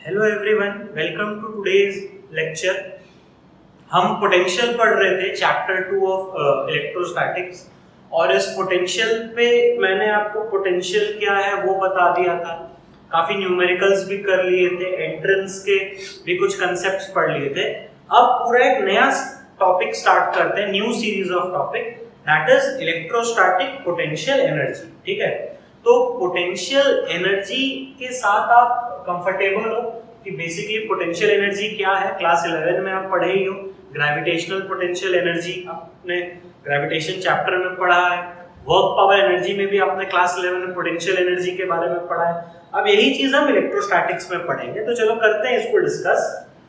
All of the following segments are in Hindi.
Hello everyone, welcome to today's lecture. हम पोटेंशियल पढ़ रहे थे चैप्टर 2 ऑफ इलेक्ट्रोस्टैटिक्स और इस पोटेंशियल पे मैंने आपको पोटेंशियल क्या है वो बता दिया था। काफी न्यूमेरिकल्स भी कर लिए थे, एंट्रेंस के भी कुछ कंसेप्ट्स पढ़ लिए थे। अब पूरा एक नया टॉपिक स्टार्ट करते हैं, new series of topic, that is electrostatic potential energy. ठीक है, तो पोटेंशियल एनर्जी के साथ आप कंफर्टेबल हो कि बेसिकली पोटेंशियल एनर्जी क्या है। क्लास 11 में आप पढ़े ही हो, ग्रेविटेशनल पोटेंशियल एनर्जी आपने ग्रेविटेशन चैप्टर में पढ़ा है। वर्क पावर एनर्जी में भी आपने क्लास 11 में पोटेंशियल एनर्जी के बारे में पढ़ा है। अब यही चीज हम इलेक्ट्रोस्टैटिक्स में पढ़ेंगे, तो चलो करते हैं इसको discuss.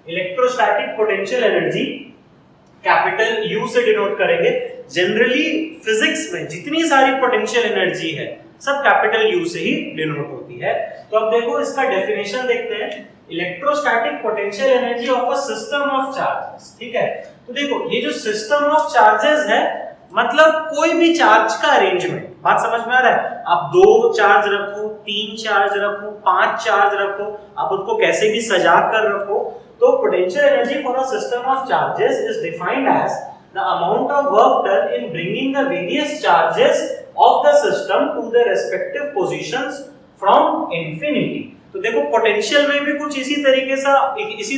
Electrostatic potential energy capital you से डिनोट करेंगे। जनरली फिजिक्स में जितनी सारी पोटेंशियल एनर्जी है सब कैपिटल यू से ही डिनोट होती है। तो अब देखो इसका डेफिनेशन देखते हैं, electrostatic potential energy of a system of charges. ठीक है, तो देखो ये जो सिस्टम ऑफ चार्जेस है मतलब कोई भी चार्ज का अरेंजमेंट। बात समझ में आ रहा है? आप 2 चार्ज रखो, 3 चार्ज रखो, 5 चार्ज रखो, आप उसको कैसे भी सजा कर रखो। तो potential energy for a system of charges is defined as the amount of work done in bringing the various charges of the system to their respective positions from infinity। तो देखो पोटेंशियल में भी कुछ इसी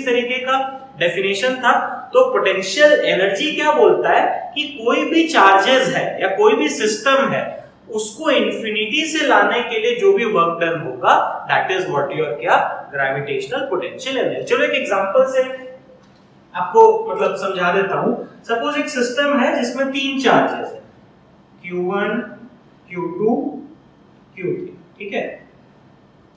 तरीके का डेफिनेशन था। तो पोटेंशियल एनर्जी क्या बोलता है कि कोई भी चार्जेस है या कोई भी सिस्टम है उसको इंफिनिटी से लाने के लिए जो भी वर्क डन होगा दैट इज व्हाट योर क्या ग्रेविटेशनल पोटेंशियल एनर्जी। चलो एक एग्जांपल से आपको मतलब समझा देता हूं। सपोज एक सिस्टम है जिसमें 3 चार्जेस है, Q1, Q2, Q3। ठीक है,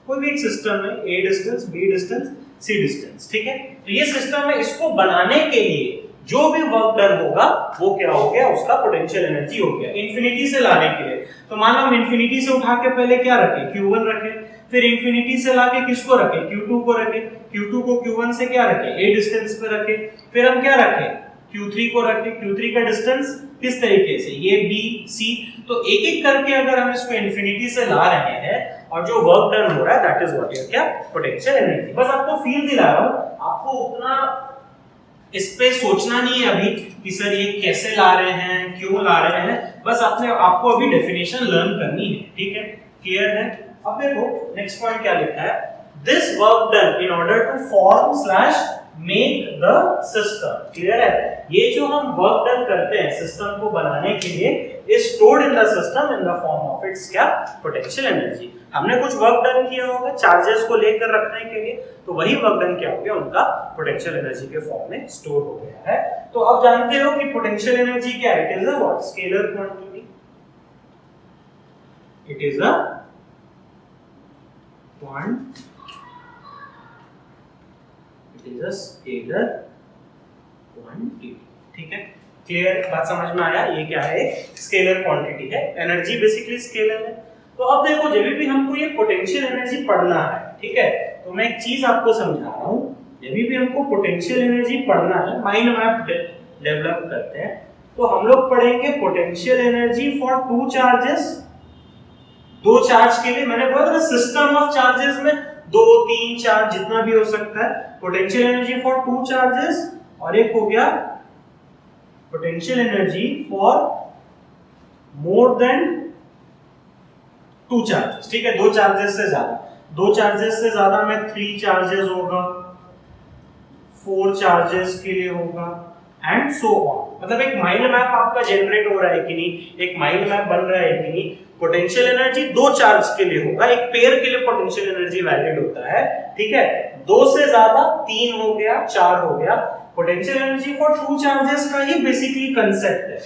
कोई भी एक सिस्टम है, A distance, B distance, C distance. ठीक है, तो ये सिस्टम है, इसको बनाने के लिए जो भी वर्क डन होगा वो क्या हो गया, उसका पोटेंशियल एनर्जी हो गया इंफिनिटी से लाने के लिए। तो मान लो हम इंफिनिटी से उठा के पहले क्या रखें, Q1 रखें, फिर इंफिनिटी से लाके किसको रखें, Q2 को रखें, Q2 को Q1 से क्या रखें, A डिस्टेंस पे रखें, फिर हम क्या रखें, Q3 को रखें। Q3 का डिस्टेंस किस तरीके से, ये B, C। तो एक एक करके अगर हम इसको इंफिनिटी से ला रहे हैं और जो वर्क डन हो रहा है दैट इज व्हाट इज क्या पोटेंशियल एनर्जी। बस आपको फील दिला रहा हूं, आपको उतना इस पे सोचना नहीं है अभी कि सर ये कैसे ला रहे हैं, क्यों ला रहे हैं। बस आपको अभी डेफिनेशन लर्न करनी है। ठीक है, क्लियर है? अब देखो नेक्स्ट पॉइंट क्या लिखा है, this work done in order to form / make the system. Clear है? ये जो हम वर्क डन करते हैं सिस्टम को बनाने के लिए is stored in the system in the form of its क्या पोटेंशियल एनर्जी। हमने कुछ वर्क डन किया होगा चार्जेस को लेकर रखने के लिए, तो वही वर्क डन क्या हो गया, उनका पोटेंशियल एनर्जी के फॉर्म में स्टोर हो गया है। तो अब जानते हो कि पोटेंशियल एनर्जी क्या है, it is a what scalar quantity, it is a scalar quantity. ठीक है, क्लियर? बात समझ में आया? ये क्या है, स्केलर क्वांटिटी है, एनर्जी बेसिकली स्केलर है। तो अब देखो जब भी हमको ये पोटेंशियल एनर्जी पढ़ना है, ठीक है, तो मैं एक चीज आपको समझा रहा हूं, जब भी हमको पोटेंशियल एनर्जी पढ़ना है, माइंड मैप डेवलप करते हैं, तो हम लोग पढ़ेंगे potential energy for 2 charges. 2 charge के लिए मैंने बोला था सिस्टम ऑफ चार्जेस में 2, 3, 4 जितना भी हो सकता है, पोटेंशियल एनर्जी फॉर 2 चार्जेस, और एक हो गया potential energy for more than 2 charges. ठीक है, 2 चार्जेस से ज्यादा, 2 चार्जेस से ज्यादा में 3 चार्जेस होगा, 4 चार्जेस के लिए होगा एंड सो ऑन। मतलब एक माइंड मैप आपका जनरेट हो रहा है कि नहीं, एक माइंड मैप बन रहा है कि नहीं। पोटेंशियल एनर्जी 2 चार्ज के लिए होगा, एक पेयर के लिए पोटेंशियल एनर्जी वैलिड होता है। ठीक है, 2 से ज्यादा 3 हो गया, 4 हो गया। पोटेंशियल एनर्जी फॉर 2 चार्जेस का ही बेसिकली कंसेप्ट है।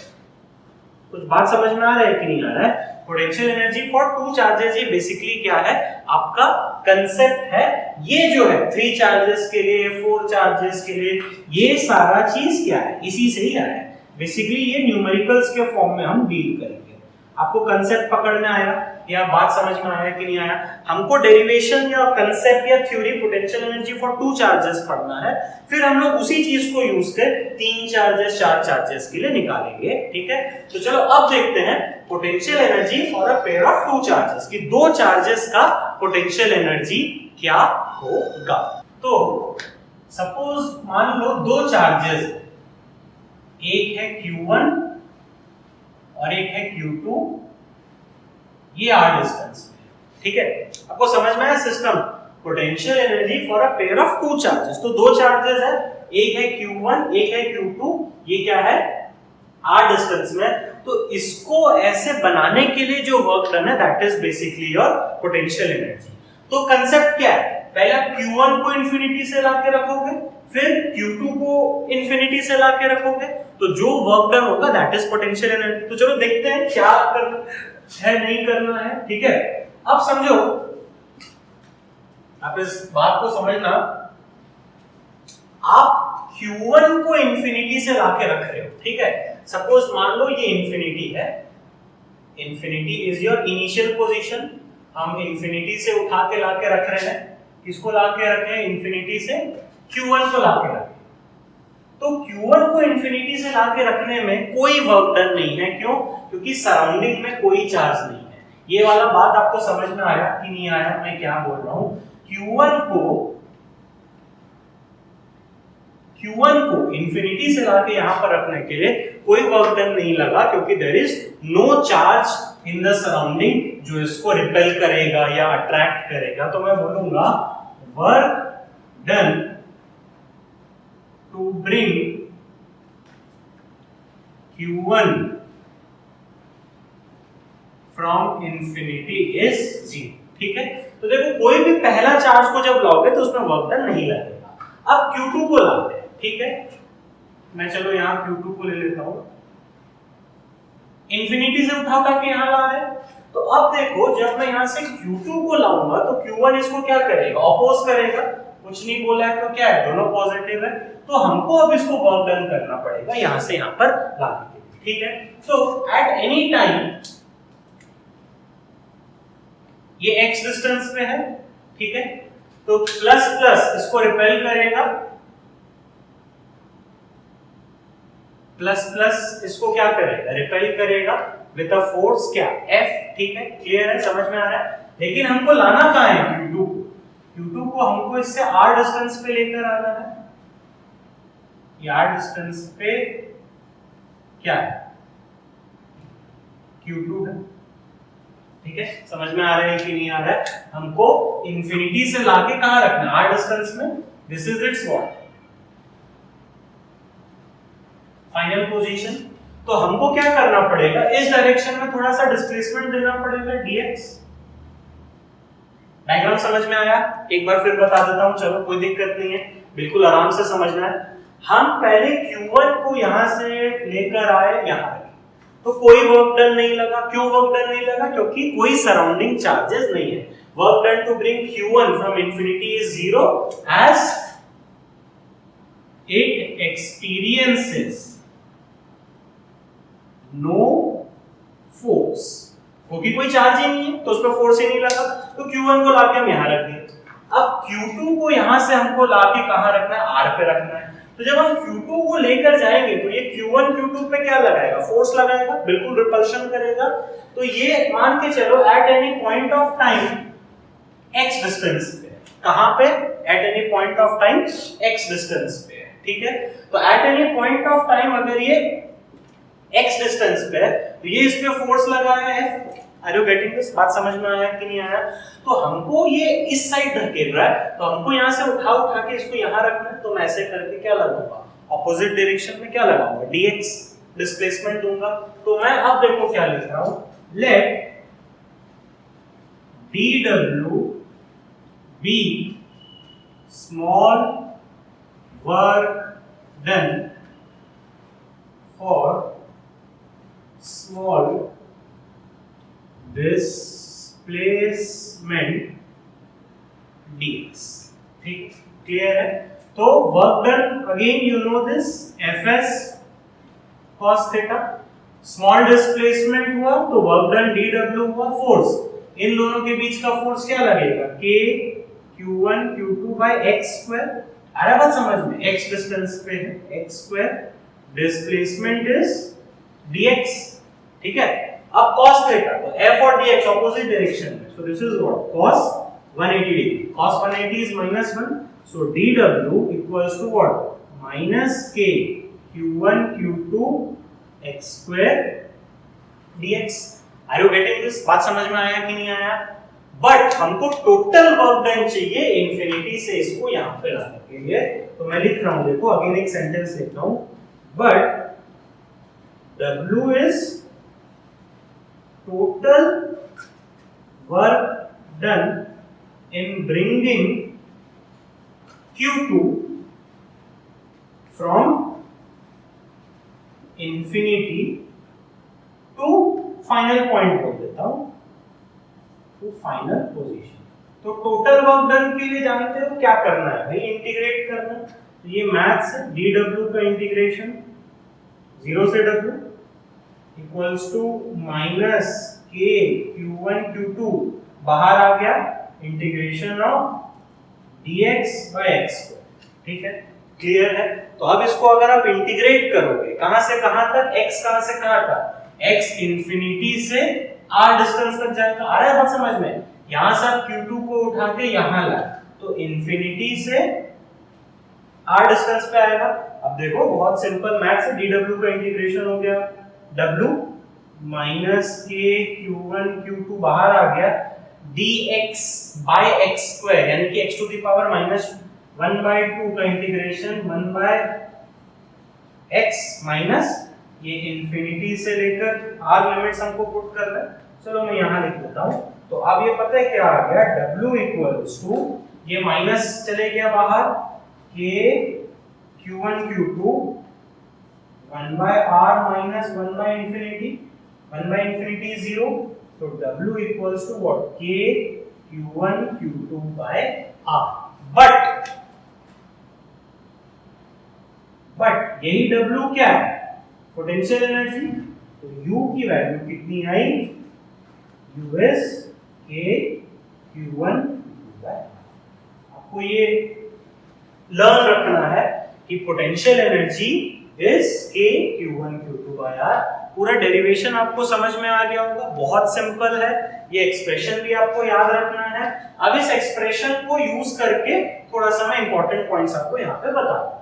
कुछ बात समझ में आ रहा है कि नहीं आ रहा है? पोटेंशियल एनर्जी फॉर 2 चार्जेस ये बेसिकली क्या है, आपका कंसेप्ट है। ये जो है 3 चार्जेस के लिए, 4 चार्जेस के लिए, ये सारा चीज क्या है, इसी से ही आया है। बेसिकली ये न्यूमेरिकल्स के फॉर्म में हम डील करेंगे। आपको कंसेप्ट पकड़ में आया या बात समझ में आया कि नहीं आया? हमको डेरिवेशन या कंसेप्ट या theory potential energy for 2 charges पढ़ना है, फिर हम लोग उसी चीज को यूज कर 3 चार्जेस 4 चार्जेस के लिए निकालेंगे। ठीक है, तो चलो अब देखते हैं potential energy for a pair of 2 charges कि 2 चार्जेस का पोटेंशियल एनर्जी क्या होगा। तो सपोज मान लो दो चार्जेस, एक है Q1 और एक है Q2, ये r डिस्टेंस पे, ठीक है। आपको समझ में आया system? Potential energy for a pair of two charges, तो दो चार्जेस है, एक है Q1 एक है Q2, ये क्या है r डिस्टेंस में। तो इसको ऐसे बनाने के लिए जो वर्क डन है that is basically your potential energy. तो कांसेप्ट क्या है? पहले आप Q1 को इंफिनिटी से लाके रखोगे, फिर Q2 को इंफिनिटी से लाके रखोगे, तो जो वर्क डन होगा दैट इज पोटेंशियल एनर्जी। तो चलो देखते हैं क्या करना है नहीं करना है, ठीक है। अब समझो, आप इस बात को समझना, आप Q1 को इंफिनिटी से लाके रख रहे हो, ठीक है। सपोज मान लो ये इंफिनिटी है, infinity is your initial position, हम इंफिनिटी से उठा के लाके रख रहे हैं, किसको लाके रखे हैं? इंफिनिटी से Q1 को लाके रखे। तो Q1 को इंफिनिटी से लाके रखने में कोई वर्क डन नहीं है, क्यों? क्योंकि सराउंडिंग में कोई चार्ज नहीं है। ये वाला बात आपको समझ में आया कि नहीं आया? मैं क्या बोल रहा हूं? Q1 को इंफिनिटी से लाके यहां पर रखने के लिए कोई वर्क डन नहीं लगा, क्योंकि there is no charge in the surrounding जो इसको रिपेल करेगा या अट्रैक्ट करेगा। तो मैं बोलूंगा work done to bring Q1 from infinity is 0, ठीक है। तो देखो, कोई भी पहला चार्ज को जब लाओगे तो उसमें वर्क डन नहीं लगेगा। अब Q2 को लाते हैं, ठीक है। मैं चलो यहां Q2 को ले लेता हूं, इंफिनिटी से उठा करके यहां ला रहे हैं। तो अब देखो, जब मैं यहां से Q2 को लाऊंगा तो Q1 इसको क्या करेगा? ऑपोज करेगा। कुछ नहीं बोला है तो क्या है? दोनों पॉजिटिव है। तो हमको अब इसको वर्क डन करना पड़ेगा यहां से यहां पर लाने के लिए, ठीक है। तो एट एनी टाइम ये x डिस्टेंस पे है, ठीक है। तो प्लस प्लस इसको रिपेल करेगा, प्लस प्लस इसको क्या करेगा? रिपेल करेगा विद अ फोर्स क्या? F, ठीक है। क्लियर है? समझ में आ रहा है? लेकिन हमको लाना कहां है? Q2 को। Q2 को हमको इससे r डिस्टेंस पे लेकर आना है। ये r डिस्टेंस पे क्या है? Q2 है, ठीक है। समझ में आ रहा है कि नहीं आ रहा है? हमको इंफिनिटी से लाके कहां रखना है? r डिस्टेंस में। This is it's what? Final position. तो हमको क्या करना पड़ेगा? इस डायरेक्शन में थोड़ा सा डिस्प्लेसमेंट देना पड़ेगा, dx। डायग्राम समझ में आया? एक बार फिर बता देता हूं, चलो कोई दिक्कत नहीं है, बिल्कुल आराम से समझना है। हम पहले Q1 को यहां से लेकर आए यहां, तो कोई वर्क डन नहीं लगा। क्यों वर्क डन नहीं लगा? क्योंकि कोई सराउंडिंग चार्जेस नहीं है। Work done to bring Q1 from infinity is 0 as it experiences no force, क्योंकि कोई चार्ज ही नहीं है तो उस पर फोर्स ही नहीं लगा। तो Q1 को लाके हम यहां रख दिए। अब Q2 को यहां से हमको लाके कहां रखना है? R पे रखना है। तो जब हम Q2 को लेकर जाएंगे तो ये Q1 Q2 पे क्या लगाएगा? फोर्स लगाएगा, बिल्कुल रिपल्शन करेगा। तो ये मान के चलो at any point of time x distance पे, कहां पे? At any point of time x distance पे, ठीक है। तो at any point of time अगर ये x डिस्टेंस पे है तो ये इस पे फोर्स लगाया है। Are you getting this? बात समझ में आया कि नहीं आया? तो हमको ये इस साइड धकेल रहा है, तो हमको यहां से उठा उठा के इसको यहां रखना है। तो मैं ऐसे करके क्या लगाऊंगा? ऑपोजिट डायरेक्शन में क्या लगाऊंगा? dx डिस्प्लेसमेंट दूंगा। तो मैं अब देखो क्या लिख रहा हूं, late dw be small work done for small displacement dx, ठीक, क्लियर है? तो work done again you know this, Fs cos theta. Small displacement हुआ तो वर्क डन dw हुआ। फोर्स, इन दोनों के बीच का फोर्स क्या लगेगा? k q1 q2 by x square. अरे बात समझ में, x डिस्टेंस पे है x square, displacement is dx, ठीक है। अब cos थीटा, तो f और dx ऑपोजिट डायरेक्शन में, so this is what? cos 180 degree. cos 180 is -1, So dw equals to what? Minus k q1 q2 x square dx. Are you getting this? बात समझ में आया कि नहीं आया? बट हमको टोटल वर्क डन चाहिए इंफिनिटी से इसको यहाँ पे लाने के लिए, तो मैं लिख रहा हूँ, देखो अगेन एक सेंटेंस लिखता हूँ, but W is total work done in bringing Q2 from infinity to final point बोल देता हूं, टू फाइनल पोजीशन। तो टोटल वर्क डन के लिए जानते हो क्या करना है भाई? इंटीग्रेट करना है। तो ये मैथ्स है, dw का इंटीग्रेशन 0 से w equals to minus k q1 q2 बाहर आ गया, integration of dx by x square. ठीक है, क्लियर है? तो अब इसको अगर आप इंटीग्रेट करोगे कहां से कहां तक, x कहां से कहां तक, x इंफिनिटी से r डिस्टेंस तक जाएगा। आ रहा है बात समझ में? यहां से आप q2 को उठा के यहां लाए तो इंफिनिटी से r डिस्टेंस पे आएगा। अब देखो बहुत सिंपल मैथ्स है, dw का इंटीग्रेशन हो गया, w minus k q1 q2 बाहर आ गया, dx by x स्क्वायर यानी कि x to the power minus 1/2 का इंटीग्रेशन 1/x माइनस ये इंफिनिटी से लेकर r लिमिट्स हमको पुट करना है। चलो मैं यहां लिख देता हूं। तो अब ये पता है क्या आ गया, w इक्वल्स टू ये माइनस चले गया बाहर, k q1 q2 1/r minus 1/infinity, 1/infinity is 0, तो w equals to what, k q1 q2 by r। But यही w क्या है, पोटेंशियल एनर्जी। तो u की वैल्यू कितनी आई, u is k q1 q2 by r। आपको ये लर्न रखना है कि potential energy is k q1 q2 by r। पूरा डेरिवेशन आपको समझ में आ गया होगा, बहुत सिंपल है। ये एक्सप्रेशन भी आपको याद रखना है। अब इस एक्सप्रेशन को यूज करके थोड़ा सा मैं इंपॉर्टेंट पॉइंट्स आपको यहाँ पे बता दूं।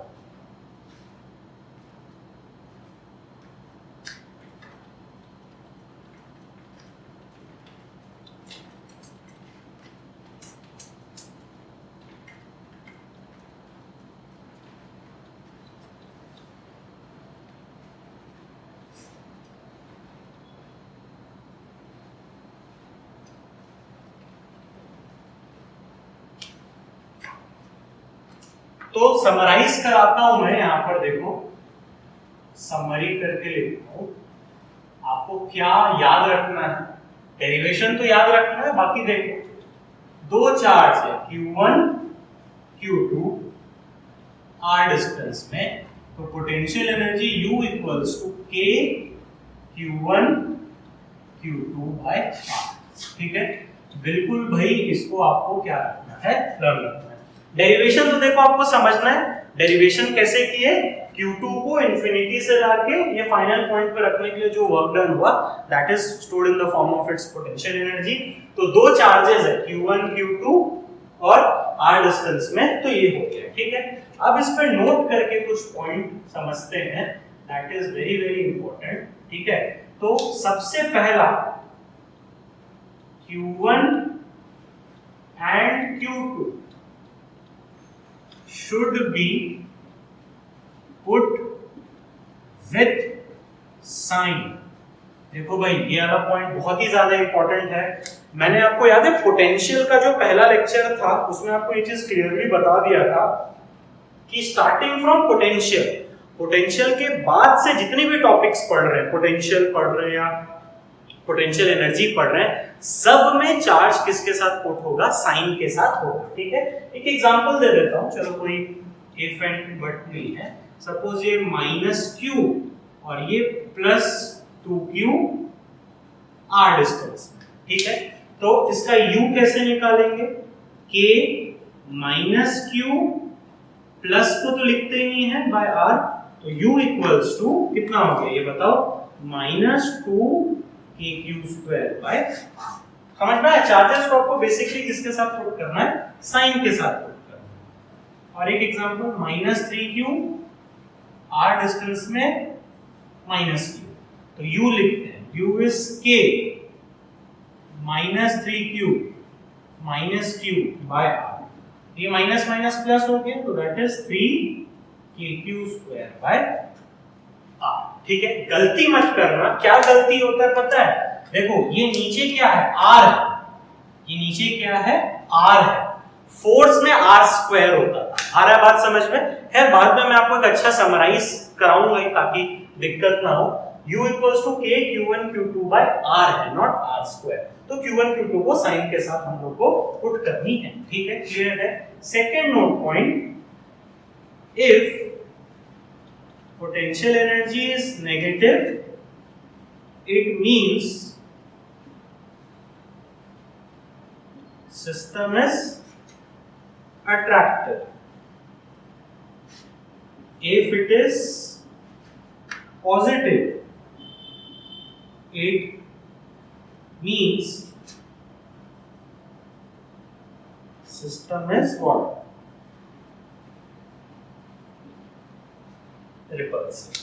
तो समराइज कराता हूं मैं यहां पर, देखो समरी करके लिखता हूं। आपको क्या याद रखना है, डेरिवेशन तो याद रखना है, बाकी देखो दो चार्ज है q1 q2 r डिस्टेंस में, तो potential energy u equals to k q1 q2 by r। ठीक है, बिल्कुल भाई इसको आपको क्या रखना है, लर्न रखना है। डेरिवेशन तो देखो आपको समझना है, डेरिवेशन कैसे किए, Q2 को इंफिनिटी से लाके ये फाइनल पॉइंट पे रखने के लिए जो वर्क डन हुआ that is stored in the form of its potential energy. तो दो चार्जेस है Q1 Q2 और r डिस्टेंस में, तो ये हो गया। ठीक है, अब इस पर नोट करके कुछ पॉइंट समझते हैं, that is very very important. ठीक है, तो सबसे पहला Q1 and Q2 should be put with sign। देखो भाई ये वाला पॉइंट बहुत ही ज्यादा इंपॉर्टेंट है। मैंने आपको याद है पोटेंशियल का जो पहला लेक्चर था उसमें आपको ये चीज क्लियरली बता दिया था कि स्टार्टिंग फ्रॉम पोटेंशियल, पोटेंशियल के बाद से जितने भी टॉपिक्स पढ़ रहे हैं, पोटेंशियल पढ़ रहे हैं या पोटेंशियल एनर्जी पढ़ रहे हैं, सब में चार्ज किसके साथ पुट होगा, साइन के साथ होगा। ठीक है, एक एग्जांपल दे देता हूं, चलो कोई इफ एंड बट नहीं है। सपोज ये -q और ये +2q r डिस्टेंस। ठीक है, तो इसका u कैसे निकालेंगे, k -q प्लस को तो लिखते ही नहीं है बाय r, तो u इक्वल्स टू कितना हो गया ये बताओ, -2kq² बाय r। समझ में आया? चार्जेस को आपको बेसिकली किसके साथ पुट करना है, साइन के साथ पुट करना है। और एक एग्जांपल -3q r डिस्टेंस में -q, तो u लिखते हैं, u is k -3q -q by r, ये माइनस माइनस प्लस हो गया, तो that is 3kq² by r। ठीक है, गलती मत करना, क्या गलती होता है पता है, देखो ये नीचे क्या है, r है, ये नीचे क्या है, r है, फोर्स में r² होता था, आ रहा है बात समझ में? खैर बाद में मैं आपको एक अच्छा समराइज कराऊंगा ताकि दिक्कत ना हो। u equals to k q1 q2 by r है, नॉट r², तो q1 q2 को साइन के साथ हम लोग को पुट करनी है। ठीक है, क्लियर है? Second note point, if potential energy is negative, it means system is attractive. If it is positive, it means system is what? Repulsive.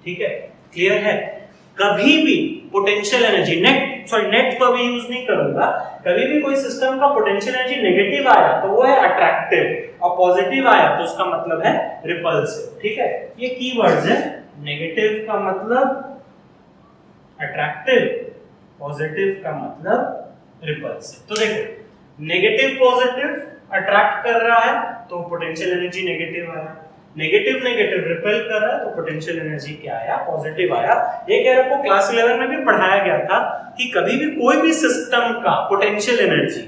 ठीक है, क्लियर है? कभी भी पोटेंशियल एनर्जी नेट को भी यूज नहीं करूंगा, कभी भी कोई सिस्टम का पोटेंशियल एनर्जी नेगेटिव आया तो वो है अट्रैक्टिव, और पॉजिटिव आया तो उसका मतलब है रिपल्सिव। ठीक है, ये कीवर्ड्स है, नेगेटिव का मतलब अट्रैक्टिव, पॉजिटिव का मतलब रिपल्सिव। तो देखो, नेगेटिव पॉजिटिव अट्रैक्ट कर रहा है तो पोटेंशियल एनर्जी नेगेटिव आया, नेगेटिव नेगेटिव रिपेल कर रहा है तो पोटेंशियल एनर्जी क्या आया, पॉजिटिव आया। ये कह आपको क्लास 11 में भी पढ़ाया गया था कि कभी भी कोई भी सिस्टम का पोटेंशियल एनर्जी,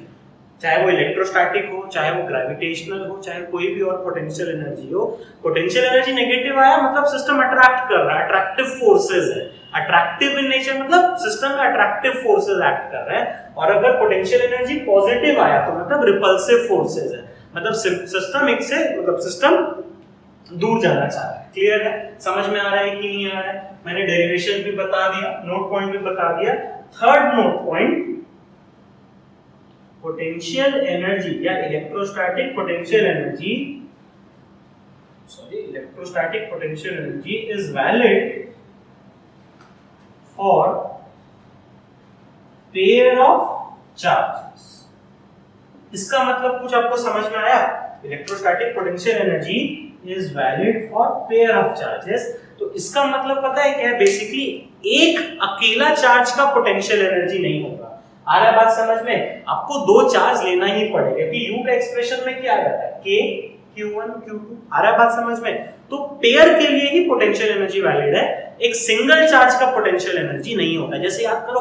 चाहे वो इलेक्ट्रोस्टैटिक हो, चाहे वो ग्रेविटेशनल हो, चाहे कोई भी और पोटेंशियल एनर्जी हो, पोटेंशियल एनर्जी नेगेटिव आया मतलब सिस्टम अट्रैक्ट कर रहा है, अट्रैक्टिव फोर्सेस है, अट्रैक्टिव इन नेचर मतलब सिस्टम में अट्रैक्टिव फोर्सेस एक्ट कर रहे हैं। और अगर पोटेंशियल एनर्जी पॉजिटिव आया तो मतलब रिपल्सिव फोर्सेस है, मतलब सिस्टम एक से मतलब सिस्टम दूर जाना चाह रहा है। क्लियर है? समझ में आ रहा है कि नहीं आ रहा है? मैंने डेरिवेशन भी बता दिया, नोट पॉइंट भी बता दिया। Third note point, potential energy या electrostatic potential energy, electrostatic potential energy is valid for pair of charges. इसका मतलब कुछ आपको समझ में आया? Electrostatic potential energy is valid for pair of charges, तो इसका मतलब पता है क्या है? बेसिकली एक अकेला चार्ज का पोटेंशियल एनर्जी नहीं होगा। आ रहा है बात समझ में? आपको दो चार्ज लेना ही पड़ेगा कि u का एक्सप्रेशन में क्या आ जाता है, k q1 q2। आ रहा है बात समझ में? तो पेयर के लिए ही पोटेंशियल एनर्जी वैलिड है, एक सिंगल चार्ज का पोटेंशियल एनर्जी नहीं होता। जैसे याद करो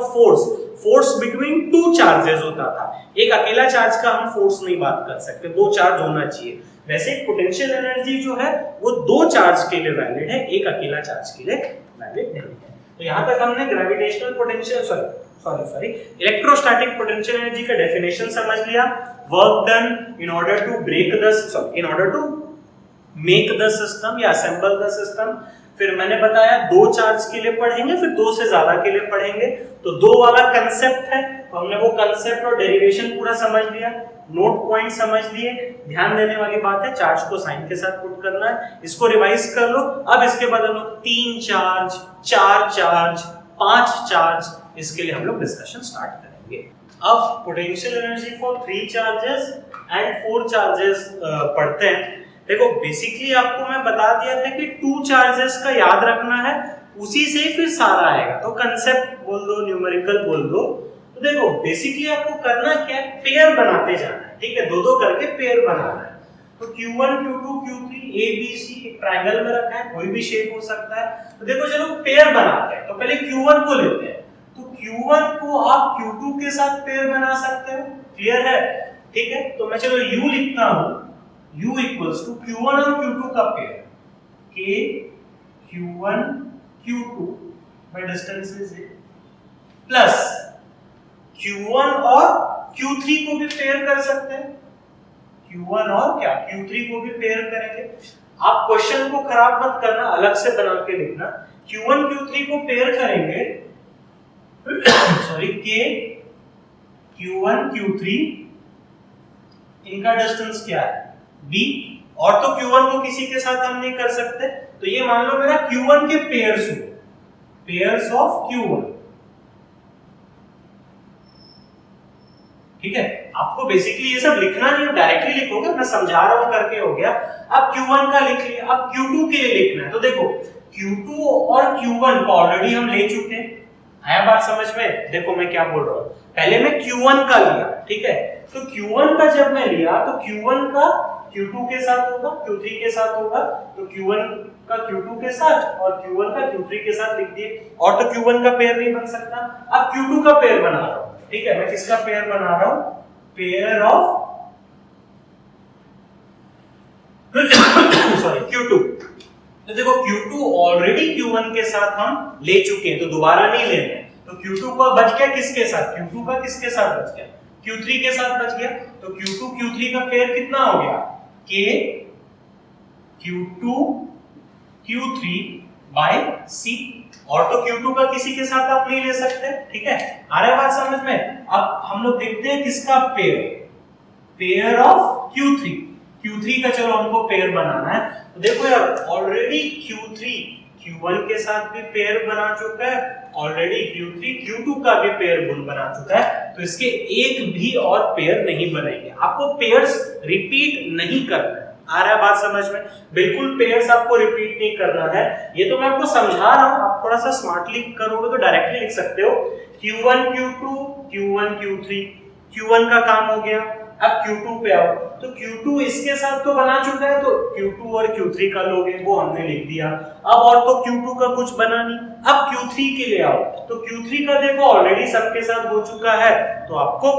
फोर्स बिटवीन टू चार्जेस होता था, एक अकेला चार्ज का हम फोर्स नहीं बात कर सकते, दो चार्ज होना चाहिए। वैसे पोटेंशियल एनर्जी जो है वो दो चार्ज के लिए वैलिड है, एक अकेला चार्ज के लिए वैलिड नहीं है। तो यहाँ तक हमने gravitational potential sorry electrostatic potential energy का डेफिनेशन समझ लिया। Work done in order to make the system या असेंबल द सिस्टम। फिर मैंने बताया दो चार्ज के लिए पढ़ेंगे, फिर दो से ज्यादा के लिए पढ़ेंगे, तो दो वाला कंसेप्ट है, तो हमने वो कंसेप्ट और डेरिवेशन पूरा समझ लिया, नोट पॉइंट समझ लिए। ध्यान देने वाली बात है, चार्ज को साइन के साथ पुट करना है, इसको रिवाइज कर लो। अब इसके बाद हम लोग 3 चार्ज, 4 चार्ज, 5 चार्ज, इसके लिए हम लोग डिस्कशन स्टार्ट करेंगे। अब potential energy for 3 charges and 4 charges पढ़ते हैं। देखो बेसिकली आपको मैं बता दिया था कि 2 चार्जेस का याद रखना है, उसी से ही फिर सारा आएगा, तो कंसेप्ट बोल दो, न्यूमेरिकल बोल दो। तो देखो बेसिकली आपको करना क्या है, पेयर बनाते जाना है। ठीक है, दो दो करके पेयर बनाना है। तो Q1 Q2 Q3 A B C एक ट्रायंगल में रखा है, कोई भी शेप हो सकता है। तो देखो चलो पेयर बनाते हैं, तो पहले Q1 को लेते हैं, तो Q1 को आप Q2 के साथ पेयर बना सकते हो। क्लियर है? ठीक है, तो मैं चलो U लिखता हूं, U इक्वल्स टू Q1 और Q2 का pair, K Q1 Q2 by distances A plus Q1 और Q3 को भी पेयर कर सकते हैं, Q1 और क्या Q3 को भी पेयर करेंगे। आप क्वेश्चन को खराब मत करना, अलग से बना के लिखना। Q1 Q3 को पेयर करेंगे सॉरी K Q1 Q3, इनका डिस्टेंस क्या है B, और तो Q1 को किसी के साथ हम नहीं कर सकते, तो ये मान लो मेरा Q1 के पेयर्स हुए, पेयर्स ऑफ Q1। ठीक है, आपको बेसिकली ये सब लिखना नहीं है, डायरेक्टली लिखोगे, मैं समझा रहा हूं करके हो गया। अब Q1 का लिख लिया, अब Q2 के लिए लिखना है। तो देखो Q2 और Q1 को ऑलरेडी हम ले चुके हैं, आया बात समझ में? देखो मैं क्या बोल रहा हूं, पहले मैं Q1 का लिया, ठीक है, तो Q1 का जब मैं लिया तो Q1 का Q2 के साथ होगा, Q3 के साथ होगा, तो Q1 का Q2 के साथ और Q1 का Q3 के साथ लिख दिए, और तो Q1 का पेयर नहीं बन सकता। अब Q2 का पेयर बना रहा हूं, ठीक है, मैं किसका पेयर बना रहा हूं? Pair of sorry Q2। तो देखो Q2 ऑलरेडी Q1 के साथ हम ले चुके हैं, तो दोबारा नहीं लेना है। तो Q2 का बच गया किसके साथ? Q2 का किसके साथ बच गया? Q3 के साथ बच गया। तो Q2 Q3 का पेयर कितना हो गया? K Q2 Q3 by C, और तो Q2 का किसी के साथ आप नहीं ले सकते, ठीक है, आ रहा है बात समझ में? अब हम लोग देखते हैं किसका pair, pair of Q3। Q3 का चलो हमको पेयर बनाना है, तो देखो यार ऑलरेडी Q3 Q1 के साथ भी पेयर बना चुका है, ऑलरेडी Q3 Q2 का भी पेयर बना चुका है, तो इसके एक भी और पेयर नहीं बनेंगे। आपको पेयर्स रिपीट नहीं करना है, आ रहा है बात समझ में? बिल्कुल पेयर्स आपको रिपीट नहीं करना है, ये तो मैं आपको समझा रहा हूं, आप थोड़ा सा स्मार्टली करोगे तो डायरेक्टली लिख सकते हो Q1 Q2 Q1 Q3, Q1 का काम हो गया। अब Q2 पे आओ, तो Q2 इसके साथ तो बना चुका है, तो Q2 और Q3 का लोगे, वो हमने लिख दिया। अब और तो Q2 का कुछ बना नहीं, अब Q3 के लिए आओ, तो Q3 का देखो ऑलरेडी सबके साथ हो चुका है, तो आपको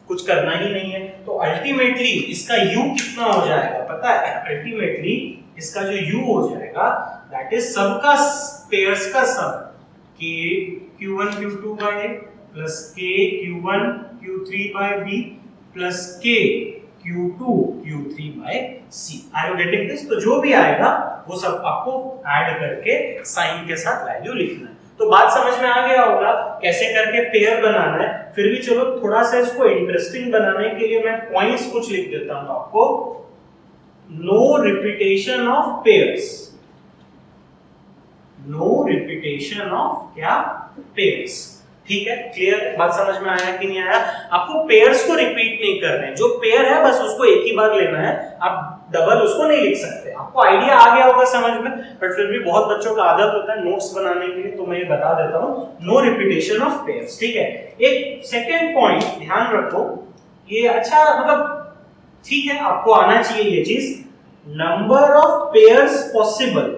कुछ करना ही नहीं है। तो अल्टीमेटली इसका U कितना हो जाएगा पता है? अल्टीमेटली इसका जो U हो जाएगा दैट इज सबका पेयर्स का sum, K Q1 Q2 by A plus K Q1 Q3 by B plus K Q2 Q3 by C। Are you getting this? तो जो भी आएगा वो सब आपको ऐड करके साइन के साथ वैल्यू लिखना है। तो बात समझ में आ गया होगा कैसे करके पेयर बनाना है। फिर भी चलो थोड़ा सा इसको इंटरेस्टिंग बनाने के लिए मैं पॉइंट्स कुछ लिख देता हूं आपको। No repetition of pairs, no repetition of क्या? पेयर्स। ठीक है, क्लियर? बात समझ में आया कि नहीं आया? आपको पेयर्स को रिपीट नहीं करना है, जो पेयर है बस उसको एक ही बार लेना है, आप डबल उसको नहीं लिख सकते। आपको आइडिया आ गया होगा समझ में, बट फिर भी बहुत बच्चों का आदत होता है नोट्स बनाने के लिए, तो मैं ये बता देता हूं, नो रिपीटेशन ऑफ पेयर्स। ठीक है, एक सेकेंड पॉइंट ध्यान रखो, ये अच्छा मतलब ठीक है आपको आना चाहिए ये चीज, नंबर ऑफ पेयर्स पॉसिबल।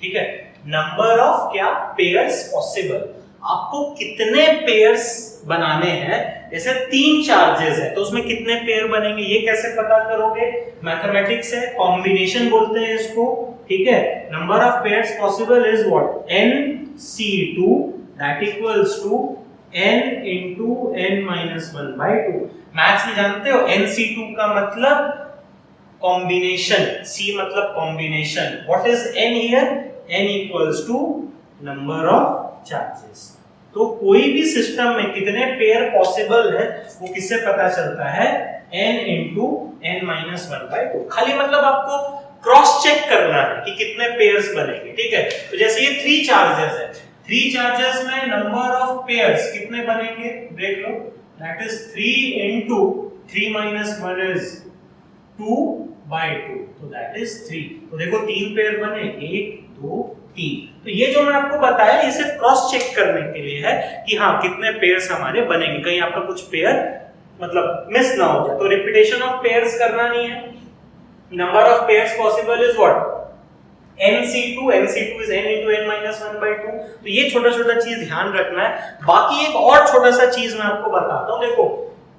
ठीक है, नंबर ऑफ क्या? Pairs possible. आपको कितने पेयर्स बनाने हैं? जैसे 3 चार्जेस है तो उसमें कितने पेयर बनेंगे ये कैसे पता करोगे? मैथमेटिक्स है, कॉम्बिनेशन बोलते हैं इसको। ठीक है, number of pairs possible is what? NC2 that equals to n into n-1/2। Maths में जानते हो NC2 का मतलब कॉम्बिनेशन, C मतलब combination. What is n here? n equals to number of charges। तो कोई भी सिस्टम में कितने पेयर पॉसिबल है वो किससे पता चलता है? n into n-1/2। खाली मतलब आपको क्रॉस चेक करना है कि कितने पेयर्स बनेंगे। ठीक है, तो जैसे ये 3 चार्जेस है, 3 चार्जेस में नंबर ऑफ पेयर्स कितने बनेंगे देख लो, दैट इज 3 into 3-1 is 2/2, तो दैट इज 3। तो देखो 3 पेयर बने, 1 2 3। तो ये जो मैं आपको बताया ये सिर्फ क्रॉस चेक करने के लिए है कि हाँ कितने पेयर्स हमारे बनेंगे, कहीं आपका कुछ पेयर मतलब मिस ना हो जाए। तो रिपीटेशन ऑफ पेयर्स करना नहीं है। Number of pairs possible is what? NC2 is n into n-1/2। तो ये छोटा छोटा चीज ध्यान रखना है। बाकी एक और छोटा सा चीज मैं आपको बताता हूँ। देखो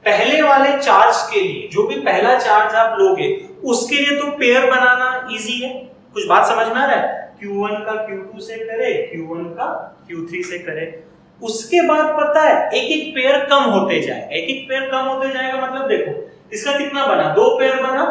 पहले वाले चार्ज के लिए जो भी पहला चार्ज आप लोगे उसके लिए तो पेयर बनाना इजी है। कुछ बात समझ में आ रहा है? Q1 का Q2 से करे, Q1 का Q3 से करे। उसके बाद पता है एक एक पेयर कम होते जाएगा, एक एक पेयर कम होते जाएगा। मतलब देखो इसका कितना बना? 2 पेयर बना,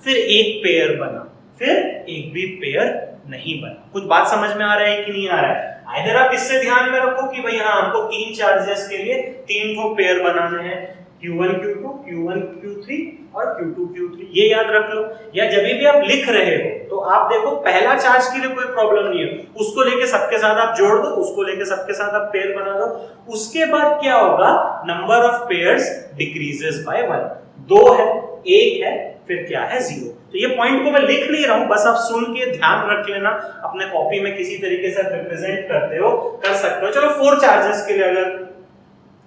फिर 1 पेयर बना, फिर एक भी पेयर नहीं बना। कुछ बात समझ में आ रहा है कि नहीं आ रहा है? इधर आप इससे ध्यान में रखो कि भाई हाँ हमको 3 चार्जेस के लिए 3 को पेयर बनाने हैं। Q1 Q2 Q1 Q3 और Q2 Q3, ये याद रख लो। या जब भी आप लिख रहे हो तो आप देखो पहला चार्ज के लिए कोई प्रॉब्लम नहीं है, उसको लेके सबके साथ आप जोड़ दो, उसको लेके सबके साथ आप पेयर बना दो। उसके बाद क्या होगा, number of pairs decreases by 1। 2 है, 1 है, फिर क्या है 0। तो ये पॉइंट को मैं लिख नहीं रहा हूं, बस आप सुन के ध्यान रख लेना, अपने कॉपी में किसी तरीके से रिप्रेजेंट करते हो, कर सकते हो। चलो 4 चार्जेस के लिए अगर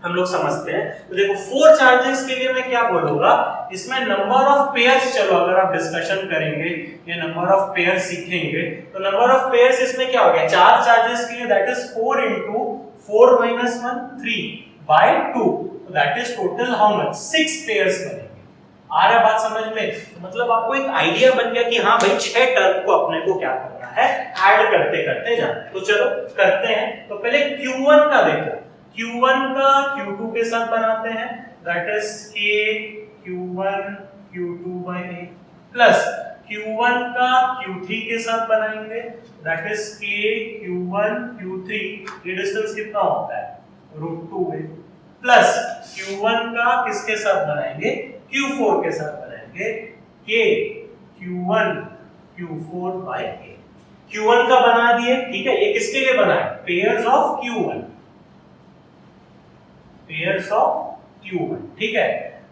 हम लोग समझते हैं तो देखो 4 चार्जेस के लिए मैं क्या बोलूंगा, इसमें नंबर ऑफ पेयर्स, चलो अगर आप डिस्कशन करेंगे या नंबर ऑफ पेयर्स सीखेंगे तो नंबर ऑफ पेयर्स इसमें क्या हो गया, 4 चार्जेस के लिए that is 4 into 4 minus 1 3 by 2, तो that is total how much, 6 pairs बनेंगे। आ रहा बात समझ में? तो मतलब आपको एक आइडिया बन गया कि हाँ भाई 6 टर्म को अपने को क्या करना है, ऐड करते करते जाना। तो चलो करते हैं। तो पहले Q1 का देखो, Q1 का Q2 के साथ बनाते हैं, that is K Q1 Q2 by A, plus Q1 का Q3 के साथ बनाएंगे, that is K Q1 Q3, ये डिस्टेंस कितना होता है √2A, प्लस Q1 का किसके साथ बनाएंगे, Q4 के साथ बनाएंगे, K Q1 Q4 by A। Q1 का बना दिए, ठीक है, ये किसके लिए बना है, pairs of Q1, pairs of Q1, ठीक है।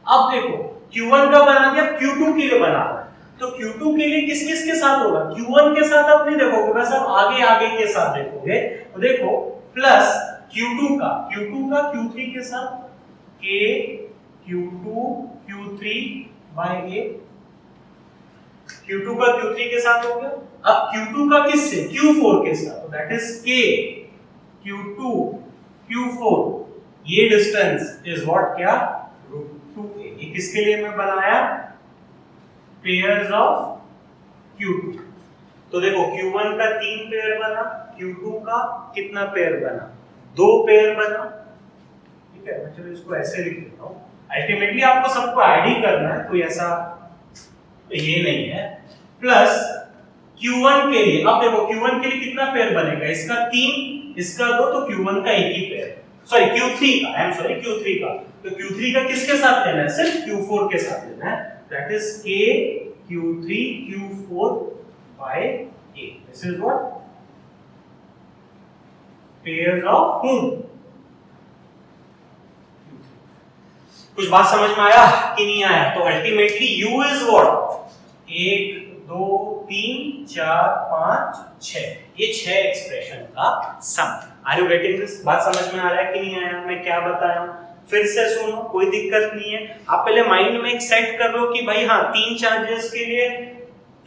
अब देखो Q1 का बना दिया, Q2 के लिए बना रहा है, तो Q2 के लिए किस किस के साथ होगा, Q1 के साथ आप नहीं देखोगे, बस आप आगे आगे के साथ देखोगे। तो देखो प्लस Q2 का Q3 के साथ, K Q2 Q3 by A, Q2 का Q3 के साथ हो गया। अब Q2 का किससे, Q4 के साथ, तो that is K Q2 Q4, ये डिस्टेंस इज व्हाट, क्या √2A। ये किसके लिए मैं बनाया, पेयर्स ऑफ Q2। तो देखो Q1 का 3 पेयर बना, Q2 का कितना पेयर बना, 2 पेयर बना, ठीक है। चलो इसको ऐसे लिख देता हूं, अल्टीमेटली आपको सबको ऐड ही करना है, कोई ऐसा ये नहीं है। प्लस Q1 के लिए, अब देखो Q1 के लिए कितना पेयर बनेगा, इसका 3, इसका 2, तो Q1 का एक ही पेयर, सॉरी Q3 का, आई एम सॉरी Q3 का, तो Q3 का किसके साथ लेना है, सिर्फ Q4 के साथ लेना है, that is K Q3 Q4 by A। This is what, pairs of whom, कुछ बात समझ में आया कि नहीं आया? तो अल्टीमेटली U इज व्हाट, 1 2 3 4 5 6, ये 6 एक्सप्रेशन का sum. Are you getting this? बात समझ में आ रहा है कि नहीं आया, मैं क्या बताया हूं? फिर से सुनो, कोई दिक्कत नहीं है। आप पहले माइंड में एक सेट कर लो कि भाई हाँ 3 चार्जेस के लिए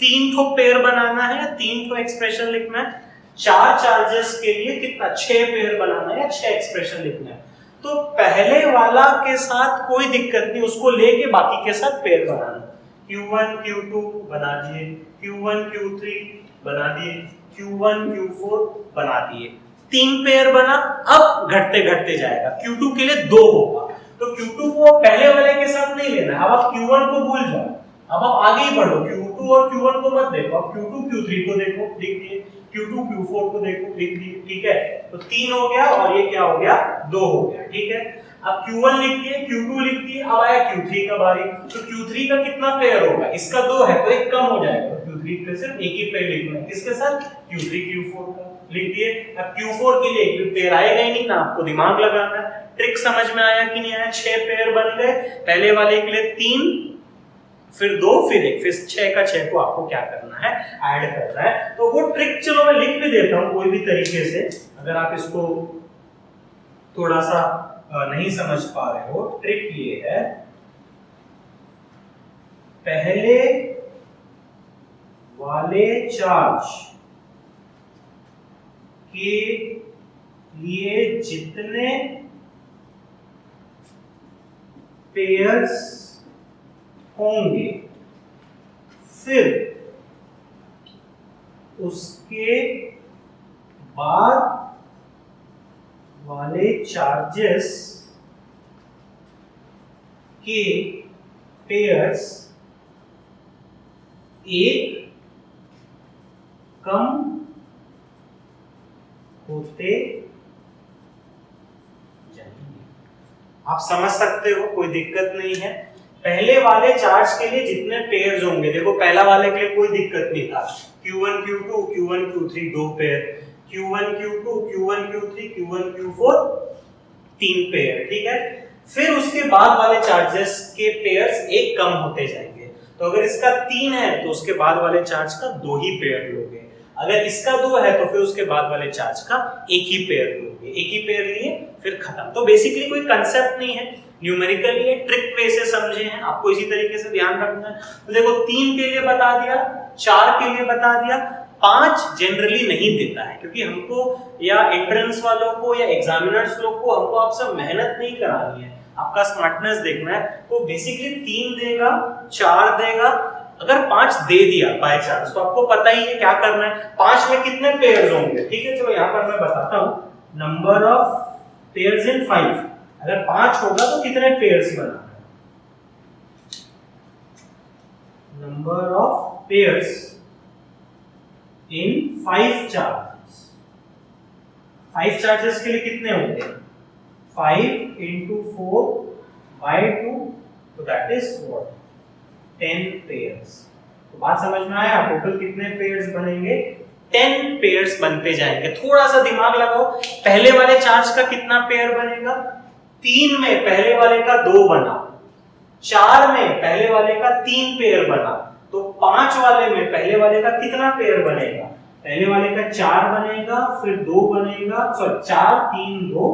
3 ठो पेयर बनाना है, 3 ठो एक्सप्रेशन लिखना है। 4 चार्जेस के लिए कितना, 6 पेयर बनाना है या 6 एक्सप्रेशन लिखना है। तो पहले वाला के साथ कोई दिक्कत नहीं, उसको लेके बाकी के साथ पेयर बनाना। Q1 Q2 बना दिए, Q1 Q3 बना दिए, Q1 Q4 बना दिए, 3 पेयर बना। अब घटते घटते जाएगा, Q2 के लिए 2 होगा, तो Q2 को पहले वाले के साथ नहीं लेना। अब आप Q1 को भूल जाओ, अब आप आगे ही बढ़ो, Q2 और Q1 को मत देखो, अब Q2 Q3 को देखो, लिख दिए, Q2 Q4 को देखो, लिख दिए, ठीक है। तो 3 हो गया और ये क्या हो गया, 2 हो गया, ठीक है। अब Q1 लिख दिए, Q2 लिख दिए, अब आया Q3 का बारी, तो Q3 का कितना पेयर होगा, इसका 2 है तो एक कम हो जाएगा, तो Q3 पे सिर्फ एक ही पेयर लिखना है, किसके साथ, Q3 Q4 का, लिख दिए। अब Q4 के लिए एक भी पेयर आएगा ही नहीं ना, आपको दिमाग लगाना है। ट्रिक समझ में आया कि नहीं आया? 6 पेयर बन गए, पहले वाले के लिए 3, फिर 2, फिर 1, फिर 6 का 6 को आपको क्या करना है, ऐड करना है। तो वो ट्रिक चलो मैं लिख भी देता हूं कोई भी तरीके से, अगर आप इसको थोड़ा सा नहीं समझ पा रहे हो। ट्रिक ये है, पहले वाले चार्ज के लिए जितने पेयर्स होंगे, फिर उसके बाद वाले चार्जेस के पेयर्स एक कम होते जाएंगे। आप समझ सकते हो, कोई दिक्कत नहीं है। पहले वाले चार्ज के लिए जितने पेयर्स होंगे, देखो पहला वाले के लिए कोई दिक्कत नहीं था, Q1 Q2 Q1 Q3 दो pair, Q1 Q2 Q1 Q3 Q1 Q4 तीन पेयर, ठीक है। फिर उसके बाद वाले चार्जेस के पेयर्स एक कम होते जाएंगे, तो अगर इसका 3 है तो उसके बाद वाले चार्ज का 2 ही पेयर लोगे, अगर इसका 2 है तो फिर उसके बाद वाले चार्ज का एक ही पेयर लोगे, एक ही पेयर लिए फिर खत्म। तो बेसिकली कोई कंसेप्ट नहीं है, न्यूमेरिकली ये ट्रिक वे से समझे हैं, आपको इसी तरीके से ध्यान रखना है। तो देखो 3 के लिए बता दिया, 4 के लिए बता दिया, 5 जनरली नहीं देता है, क्योंकि हमको या एंट्रेंस वालों को या एग्जामिनर्स लोग को हमको आपसे मेहनत नहीं करानी है, आपका स्मार्टनेस देखना है। तो बेसिकली 3 देगा, 4 देगा, अगर 5 दे दिया बाय चांस तो आपको पता ही है क्या करना है, 5 में कितने पेयर्स होंगे, ठीक है। चलो यहाँ पर मैं बताता हूँ, नंबर ऑफ पेयर्स इन 5, अगर 5 होगा तो कितने पेयर्स बनाना है, number of pairs in 5 charges, 5 charges के लिए कितने होंगे, 5 into 4 by 2, तो दैट इज व्हाट 10 पेयर्स। तो बात समझ में आया, टोटल कितने पेयर्स बनेंगे, 10 पेयर्स बनते जाएंगे। थोड़ा सा दिमाग लगाओ, पहले वाले चार्ज का कितना पेयर बनेगा, 3 में पहले वाले का 2 बना, 4 में पहले वाले का 3 पेयर बना, तो 5 वाले में पहले वाले का कितना पेयर बनेगा, पहले वाले का 4 बनेगा, फिर 2 बनेगा, सॉरी 4 3 2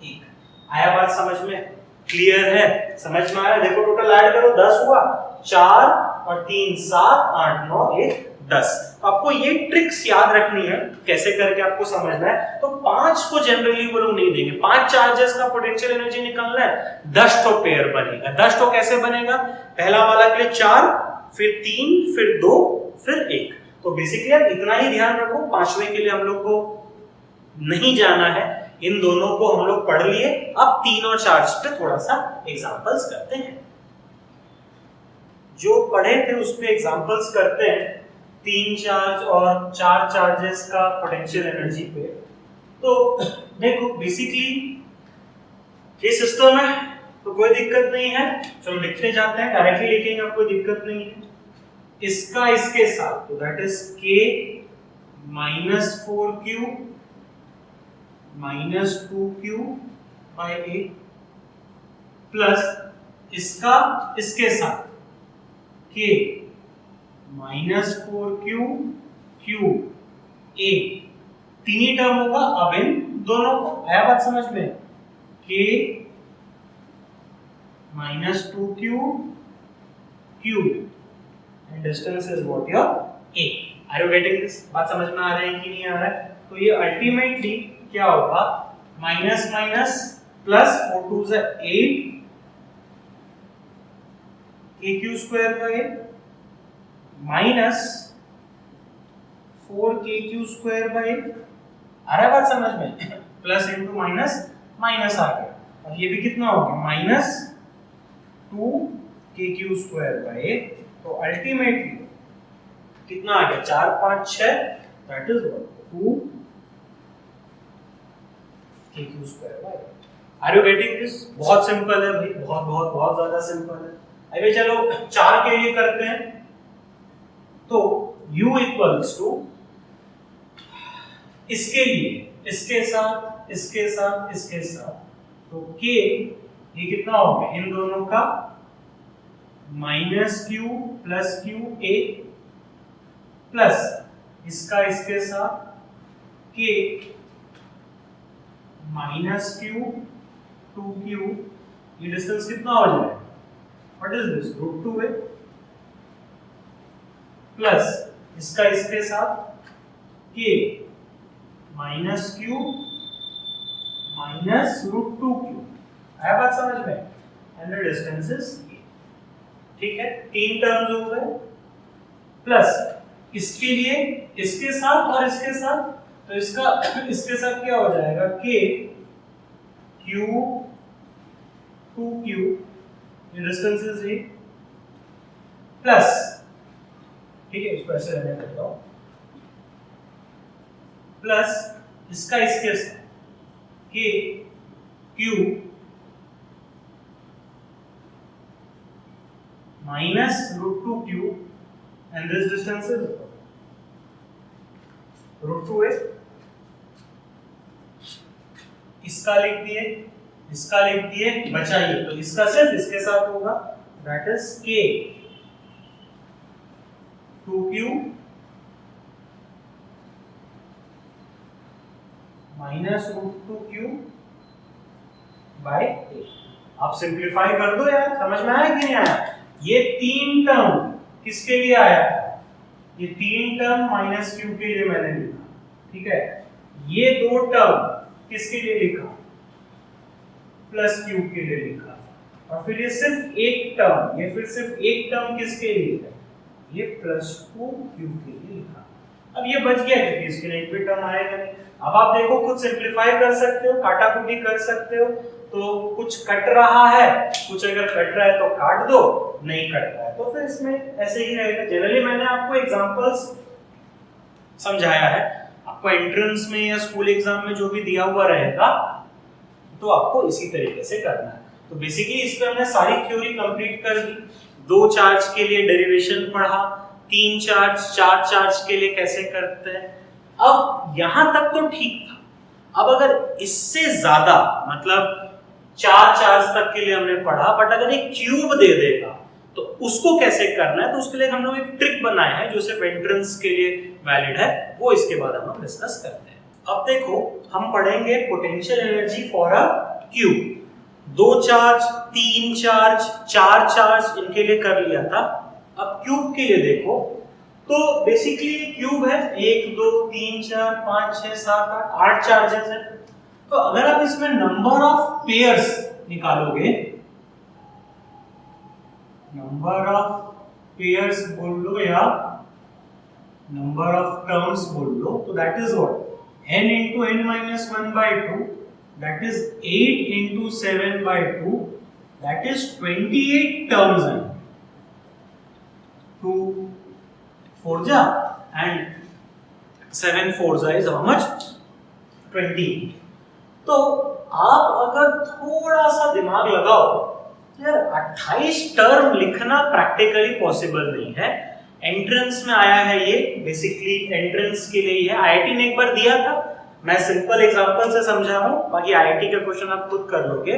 1। आया बात समझ में, क्लियर है, समझ में आया। देखो टोटल ऐड करो, 10 हुआ, 4 और 3 7 8 9 1 10। तो आपको ये ट्रिक्स याद रखनी है, कैसे करके आपको समझना है। तो 5 को जनरली वो लोग नहीं देंगे, 5 चार्जेस का पोटेंशियल एनर्जी निकालना है, 10 तो पेयर बनेगा। 10 तो कैसे बनेगा, पहला वाला के लिए 4, फिर 3, फिर 2, फिर 1। तो बेसिकली आप इतना ही ध्यान रखो, 5वें के लिए हम लोग को नहीं जाना है, इन दोनों को हम लोग पढ़ लिए। अब 3 और 4 पे थोड़ा सा एग्जांपल्स करते हैं, जो पढ़े थे उस पे एग्जांपल्स करते हैं, 3 चार्ज और 4 चार्जेस का पोटेंशियल एनर्जी पे। तो देखो बेसिकली ये सिस्टम है, तो कोई दिक्कत नहीं है, चलो लिखते जाते हैं, डायरेक्टली लिखेंगे, अब कोई दिक्कत नहीं है। इसका इसके साथ, तो that is k minus 4q minus 2q by 8 plus इसका इसके साथ k minus 4q q a, तीन ही टर्म होगा। अब इन दोनों को आया बात समझ में, k minus 2q q and distance is what your a। Are you getting this? बात समझ में आ रहा है कि नहीं आ रहा है? तो ये अल्टीमेटली क्या होगा, माइनस माइनस प्लस 4 2 से 8 kq square by minus 4 kq square by, आ रहा है बात समझ में, प्लस इनटू माइनस माइनस आ गया, और ये भी कितना हो गया माइनस 2 kq स्क्वायर बाय, तो अल्टीमेटली कितना आ गया 4 5 6, that is 2 kq square by. Are you getting this? बहुत सिंपल है भाई, बहुत बहुत बहुत ज्यादा सिंपल है। अभी चलो 4 के लिए करते हैं, तो u इक्वल्स टू इसके लिए इसके साथ इसके साथ इसके साथ, तो k ये कितना हो गया इन दोनों का minus q plus q a plus इसका इसके साथ k माइनस q 2q, ये डिस्टेंस कितना हो जाएगा, what is this √2a plus इसका इसके साथ k minus q minus √2q। आया बात समझ में, and the distance is a, ठीक है। 3 टर्म्स हो गए, प्लस इसके लिए इसके साथ और इसके साथ, तो इसका इसके साथ क्या हो जाएगा k q 2q, ये डिस्टेंस इज a, प्लस, ठीक है इसको ऐसे रहने देता हूं, प्लस इसका इसके साथ k q minus root 2 q and this distance is root 2 is इसका लिख दिए, इसका लिख दिए, बचाइए तो इसका सिर्फ इसके साथ होगा, that is k 2q minus root 2q by a। आप सिंप्लीफाई कर दो यार, समझ में आया कि नहीं आया? ये तीन टर्म किसके लिए आया? ये तीन टर्म माइनस क्यू के लिए मैंने लिखा, ठीक है। ये दो टर्म किसके लिए लिखा? प्लस क्यू के लिए लिखा। और फिर ये सिर्फ एक टर्म, ये फिर सिर्फ एक टर्म किसके लिए है? ये प्लस 2 क्यू के लिए लिखा। अब ये बच गया क्योंकि इसके लिए एक भी टर्म आएगा नहीं। अब आप देखो, खुद सिंप्लीफाई कर सकते हो, काटाकुटी कर सकते हो। तो कुछ कट रहा है, कुछ अगर कट रहा है तो काट दो, नहीं कट रहा है तो फिर इसमें ऐसे ही रहेगा। जनरली मैंने आपको एग्जांपल्स समझाया है, आपको एंट्रेंस में या स्कूल एग्जाम में जो भी दिया हुआ रहेगा तो आपको इसी तरीके से करना है। तो बेसिकली इस पे हमने सारी थ्योरी कंप्लीट कर दी। 2 चार्ज के लिए डेरिवेशन पढ़ा, 3 चार्ज, 4 चार्ज के लिए कैसे करते हैं। अब यहां तक तो ठीक था। अब अगर इससे ज्यादा, मतलब 4 चार्ज तक के लिए हमने पढ़ा, बट अगर एक क्यूब दे देगा तो उसको कैसे करना है, तो उसके लिए हम लोग एक ट्रिक बनाया है जो सिर्फ एंट्रेंस के लिए वैलिड है, वो इसके बाद हम लोग डिस्कस करते हैं। अब देखो, हम पढ़ेंगे potential energy for a cube. 2 charge, 3 charge, 4 charge इनके लिए कर लिया था। अब क्यूब के लिए देखो, तो बेसिकली क्यूब है 1 2 3 4 5 6 7 8 चार्जेस है। तो अगर आप इसमें नंबर ऑफ पेयर्स निकालोगे, नंबर ऑफ पेयर्स बोल लो या नंबर ऑफ टर्म्स बोल लो, तो that is what, n into n minus 1 by 2, that is 8 into 7 by 2, that is 28 terms हैं। 2 4 जा and 7 4 जा is how much? 28। तो आप अगर थोड़ा सा दिमाग लगाओ, यार 28 टर्म लिखना प्रैक्टिकली पॉसिबल नहीं है। एंट्रेंस में आया है ये, बेसिकली एंट्रेंस के लिए है। आईआईटी ने एक बार दिया था, मैं सिंपल एग्जांपल से समझा रहा हूं, बाकी आईआईटी का क्वेश्चन आप खुद कर लोगे।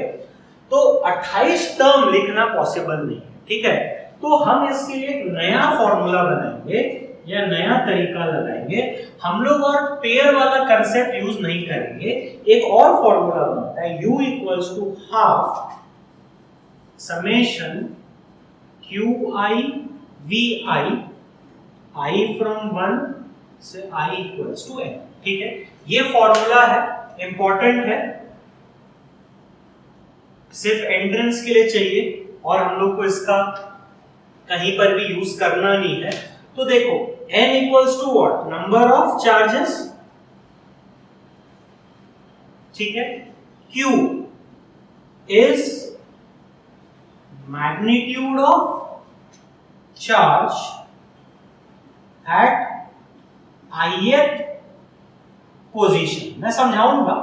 तो 28 टर्म लिखना पॉसिबल नहीं है, ठीक है। तो हम इसके लिए एक नया फॉर्मूला बनाएंगे या नया तरीका लगाएंगे हम लोग, और पेयर वाला कंसेप्ट यूज नहीं करेंगे। एक और फॉर्मूला बनता है u equals to half summation qi vi, i from 1 से i इक्वल्स टू n, ठीक है। ये फॉर्मूला है, इंपॉर्टेंट है, सिर्फ एंट्रेंस के लिए चाहिए और हम लोग को इसका कहीं पर भी यूज करना नहीं है। तो देखो, n equals to what, number of charges, ठीक है। q is magnitude of charge at ith position, मैं समझाऊंगा,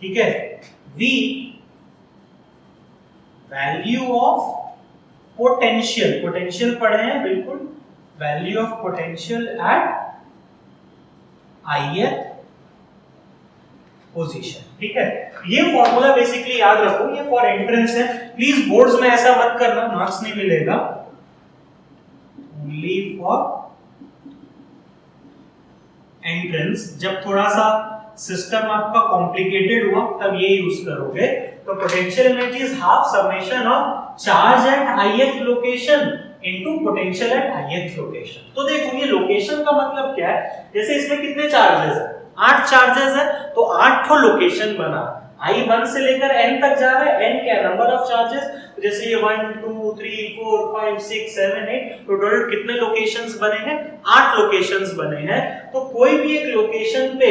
ठीक है। v value of potential, potential पढ़े हैं बिल्कुल, value of potential at ith position, ठीक है। ये फॉर्मूला बेसिकली याद रखो, ये फॉर एंट्रेंस है। प्लीज बोर्ड्स में ऐसा मत करना, मार्क्स नहीं मिलेगा। ओनली फॉर एंट्रेंस, जब थोड़ा सा सिस्टम आपका कॉम्प्लिकेटेड हुआ तब ये यूज करोगे। तो potential energy is half summation of charge at ith location into potential at ith location. तो देखो, ये लोकेशन का मतलब क्या है, जैसे इसमें कितने चार्जेस है, 8 चार्जेस है, तो 8 ठो लोकेशन बना। i1 से लेकर n तक जा रहा है, n क्या, नंबर ऑफ चार्जेस। जैसे ये 1 2 3 4 5 6 7 8, तो टोटल कितने लोकेशंस बने हैं, 8 लोकेशंस बने हैं। तो कोई भी एक लोकेशन पे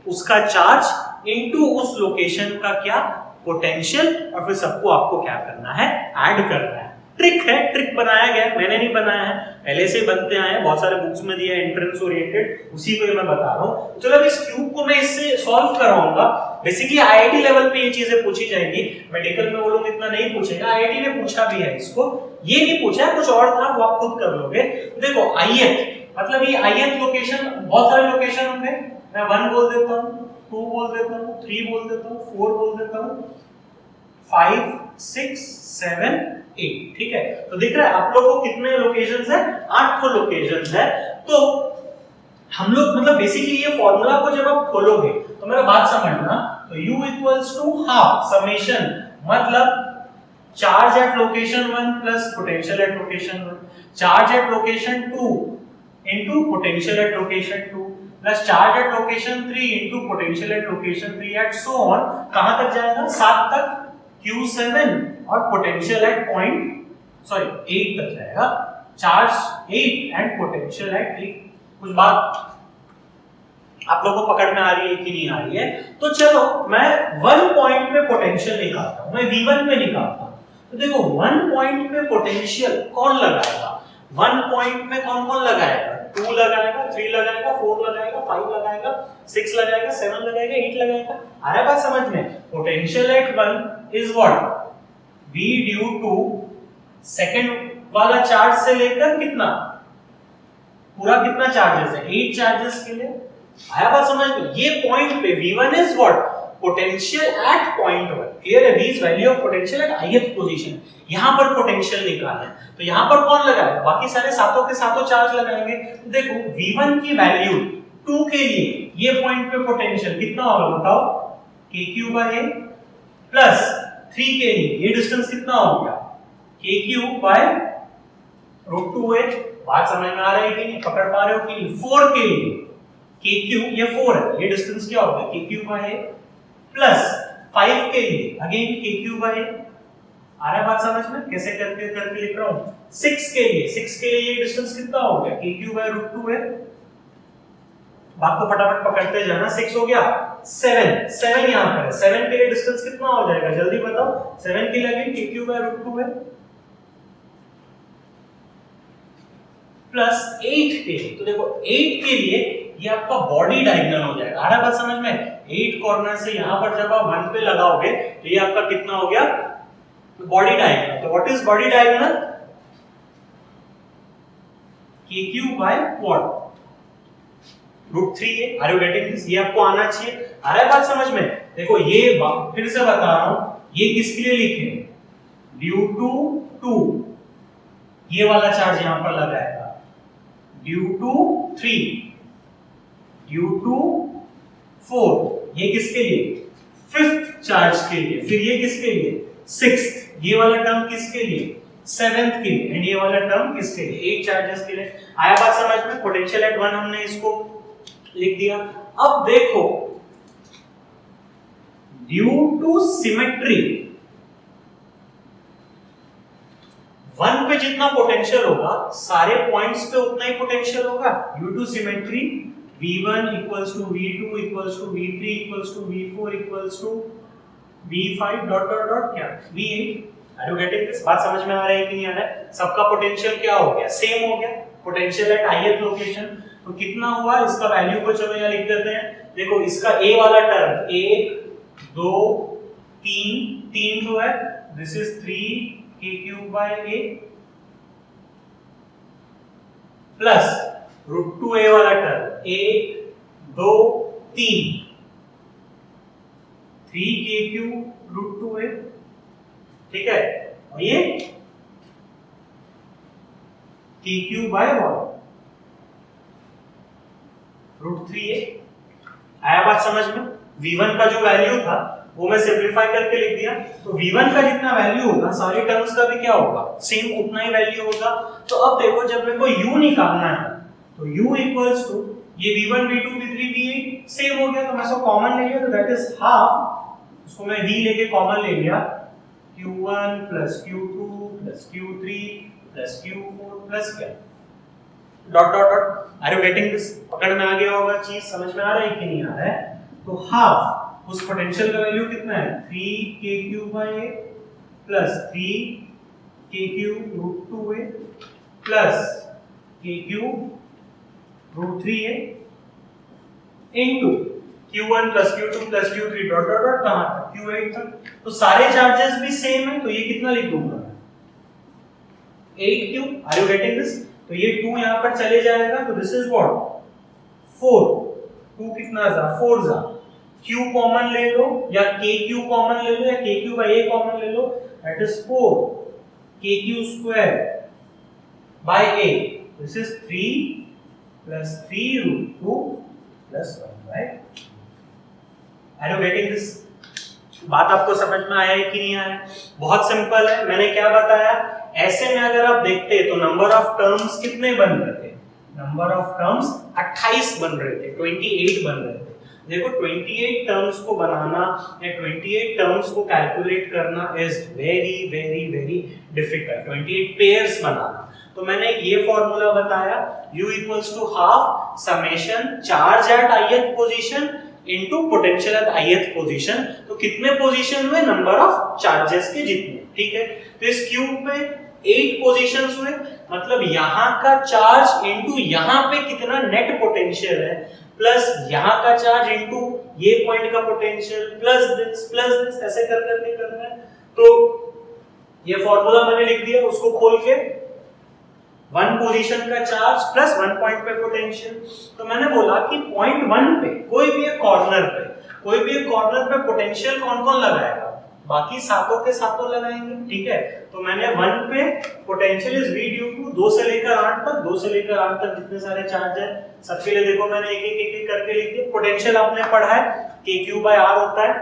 उसका चार्ज इनटू उस लोकेशन का क्या, पोटेंशियल, और फिर सबको आपको क्या करना है, ऐड करना है। ट्रिक है, ट्रिक बनाया गया, मैंने नहीं बनाया है, पहले से बनते आए हैं, बहुत सारे बुक्स में दिया है एंट्रेंस ओरिएंटेड, उसी को मैं बता रहा हूं। चलो अब इस क्यूब को मैं इससे सॉल्व करवाऊंगा। बेसिकली आईआईटी लेवल पे ये चीजें पूछी जाएंगी, मेडिकल में वो लोग इतना नहीं पूछेगा, आईआईटी ने पूछा भी है इसको, ये नहीं पूछा है, कुछ और था वो आप खुद कर लोगे। देखो ith मतलब ये ith लोकेशन, बहुत सारे लोकेशन होंगे, मैं 1 बोल देता हूं, 2 बोल देता हूं, 3 बोल देता हूं, 4 बोल देता हूं, 5 6 7 8, ठीक है। तो दिख रहा है आप लोगों को कितने लोकेशंस है, 8 लोकेशंस है। तो हम लोग मतलब बेसिकली ये फॉर्मूला को जब आप खोलोगे तो मेरा बात समझना, तो u equals to half summation, मतलब charge at location 1 plus potential at location 1, charge at location 2 into potential at location 2 plus charge at location 3 into potential at location 3 at so on. कहां तक जाएगा, 7 तक, Q7 और पोटेंशियल एट 8 तक जाएगा, चार्ज 8 एंड पोटेंशियल एट 3। कुछ बात आप लोगों को पकड़ में आ रही है कि नहीं आ रही है? तो चलो मैं 1 पॉइंट पे पोटेंशियल निकालता हूं, मैं V1 पे निकालता हूं। तो देखो 1 पॉइंट पे पोटेंशियल कौन लगाएगा, 1 पॉइंट में कौन कौन लगाएगा, 2 लगाएगा, 3 लगाएगा, 4 लगाएगा, 5 लगाएगा, 6 लगाएगा, 7 लगाएगा, 8 लगाएगा। आ रहा है बात समझ में? Potential at 1 is what, V due to second वाला चार्ज से लेकर कितना, पूरा कितना चार्जेस है, 8 चार्जेस के लिए। आया बात समझ में? ये पॉइंट पे V1 is what, potential at point 1। Clear है? V is value of potential at ith position. यहां पर पोटेंशियल निकालना है, तो यहां पर कौन लगाएगा, बाकी सारे सातों के सातों चार्ज लगाएंगे। तो देखो V1 की वैल्यू 2 के लिए ये पॉइंट पे पोटेंशियल कितना होगा बताओ, kq/a प्लस 3 के लिए ये डिस्टेंस कितना हो गया, kq/√2a। बात समझ में आ रही है कि नहीं, पकड़ पा रहे हो कि नहीं? 4 के लिए kq, ये 4 है, ये डिस्टेंस क्या होगा, kq/a प्लस 5 के लिए अगेन kq/a। आ रहा है बात समझ में? कैसे करके लिख रहा हूं, 6 के लिए ये डिस्टेंस कितना हो गया, kq/√2 है। बात को फटाफट पकड़ते जाना, 6 हो गया, 7 यहां पर है, 7 के लिए डिस्टेंस कितना हो जाएगा जल्दी बताओ, 7 के लिए अगेन kq/√2 है प्लस 8 के लिए। तो देखो 8 के लिए ये आपका बॉडी डायगोनल हो जाएगा। आ रहा है बात समझ में? 8 कॉर्नर से यहां पर जब आप 1 पे लगाओगे तो ये आपका कितना हो गया, बॉडी डायगोनल। तो what is body diagonal, kq/what, √3a। Are you getting this? ये आपको आना चाहिए। आ रहा है बात समझ में? देखो ये फिर से बता रहा हूं, ये किसके लिए लिखे, ड्यू टू 2, ये वाला चार्ज यहां पर लगाएगा, ड्यू टू 3, ड्यू टू 4, ये किसके लिए, 5th चार्ज के लिए, फिर ये किसके लिए, 6th, ये वाला टर्म किसके लिए, 7th के लिए, एंड ये वाला टर्म किसके लिए, 8 चार्जेस के लिए। आया बात समझ में? पोटेंशियल एट 1 हमने इसको लिख दिया। अब देखो ड्यू टू सिमेट्री 1 पे जितना पोटेंशियल होगा सारे पॉइंट्स पे उतना ही पोटेंशियल होगा। Due to symmetry V1 equals to V2 equals to V3 equals to V4 equals to V5 dot dot dot क्या V8। Are you getting this? बात समझ में आ रहा है कि नहीं आ रहा है? सबका पोटेंशियल क्या हो गया, सेम हो गया, पोटेंशियल एट ith लोकेशन। तो कितना हुआ, इसका वैल्यू को चलो यहाँ लिख देते हैं। देखो इसका A वाला टर्म 1 2 3 तो है, this is 3kq/a plus √2a वाला टर्म 1 2 3kq√2a, ठीक है। और ये kq/1 √3a। आया बात समझ में? v1 का जो वैल्यू था वो मैं सिंपलीफाई करके लिख दिया। तो v1 का जितना वैल्यू होगा सारे टर्म्स का भी क्या होगा, सेम उतना ही वैल्यू होगा। तो अब देखो जब मेरे को u निकालना है तो u इक्वल्स टू ये v1 v2 v3 v8 same हो गया, तो मैं इसको कॉमन ले लिया, तो दैट इज हाफ, उसको मैं v लेके कॉमन ले लिया, q1 plus q2 plus q3 plus q4 plus क्या dot dot dot. Are you getting this? पकड़ में आ गया होगा, चीज समझ में आ रहा है कि नहीं आ रहा है? तो हाफ उस पोटेंशियल का वैल्यू कितना है, 3kq/a plus 3 k cube root 2a plus k cube root 3a into q1 plus q2 plus q3 dot dot dot कहां तक q8 तक। तो सारे चार्जेस भी सेम है, तो ये कितना लिख दूंगा 8q। Are you getting this? तो ये 2 यहां पर चले जाएगा, तो दिस इज व्हाट 4। 2 कितना जा 4 जा, q कॉमन ले लो या kq कॉमन ले लो या kq by a कॉमन ले लो, that is 4 kq square by a, this is 3 plus 3 root 2 plus 1, right? Are you getting this? बात आपको समझ में आया है कि नहीं आया? बहुत सिंपल है। मैंने क्या बताया, ऐसे में अगर आप देखते तो नंबर ऑफ टर्म्स कितने बन रहे थे? नंबर ऑफ टर्म्स 28 बन रहे थे, 28 बन रहे थे। देखो 28 टर्म्स को बनाना या 28 टर्म्स को कैलकुलेट करना is very very very difficult. 28 pairs बनाना, तो मैंने ये फॉर्मूला बताया, u equals to half summation charge at ith position into potential at ith position. तो कितने पोजीशन हुए? नंबर ऑफ चार्जेस के जितने, ठीक है। तो इस क्यूब में 8 पोजीशंस हुए, मतलब यहां का चार्ज इनटू यहां पे कितना नेट पोटेंशियल है, प्लस यहां का चार्ज इनटू ये पॉइंट का पोटेंशियल, प्लस दिस ऐसे कर करके करना है। तो ये फॉर्मूला मैंने लिख दिया, उसको खोल के 1 पोजीशन का चार्ज प्लस 1 पॉइंट पे पोटेंशियल। तो मैंने बोला कि पॉइंट 1 पे कोई भी एक कॉर्नर पे पोटेंशियल कौन-कौन लगाएगा? बाकी सातों के सातों लगाएंगे, ठीक है। तो मैंने 1 पे potential is v due to 2 से लेकर 8 तक, 2 से लेकर 8 तक जितने सारे चार्ज है सबके लिए देखो मैंने एक करके लिख दिया। पोटेंशियल आपने पढ़ा है kq/r होता है,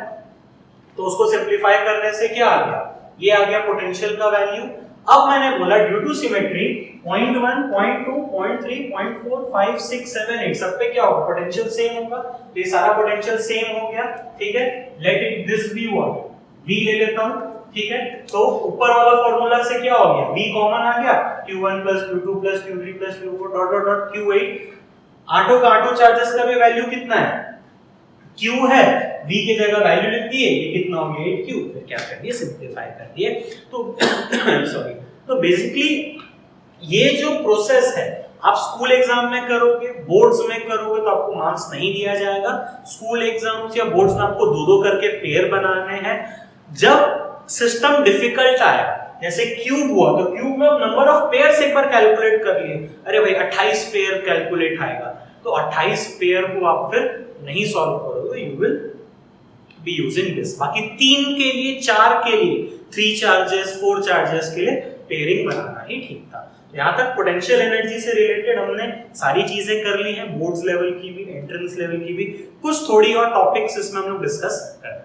तो उसको सिंपलीफाई करने से क्या आ गया? ये आ गया पोटेंशियल का वैल्यू। अब मैंने बोला ड्यू टू सिमेट्री 0.1 0.2 0.3 0.4 5 6 7 8 सब पे क्या होगा? पोटेंशियल सेम होगा। तो ये सारा पोटेंशियल सेम हो गया, ठीक है। Let it this be what v ले लेता हूं, ठीक है। तो ऊपर वाला फार्मूला से क्या हो गया? v कॉमन आ गया, q1 q2 q3 q4 dot dot dot q8। आठों का आठों चार्जेस का भी वैल्यू कितना है? q है, v की जगह वैल्यू लिख दिए, ये कितना हो गया 8q। फिर क्या कर दिए? सिंपलीफाई कर दिए। तो सॉरी, तो बेसिकली ये जो प्रोसेस है आप स्कूल एग्जाम में करोगे, बोर्ड्स में करोगे तो आपको मार्क्स नहीं दिया जाएगा। स्कूल एग्जाम्स या बोर्ड्स में आपको 2-2 करके पेयर बनाने हैं। जब सिस्टम डिफिकल्ट आया, जैसे क्यूब हुआ, तो क्यूब में नंबर ऑफ पेयर्स एक बार कैलकुलेट कर लिए, अरे भाई 28 पेयर कैलकुलेट आएगा, तो 28 पेयर को आप फिर नहीं सॉल्व करोगे, you will be using this. बाकी 3 के लिए, 4 के लिए, 3 चार्जेस 4 चार्जेस के लिए पेयरिंग बनाना ही ठीक था। यहाँ तक पोटेंशियल एनर्जी से रिलेटेड हमने सारी चीजें कर ली हैं, बोर्ड्स लेवल की भी, एंट्रेंस लेवल की भी, कुछ थोड़ी और टॉपिक्स इसमें हम लोग डिस्कस करते हैं।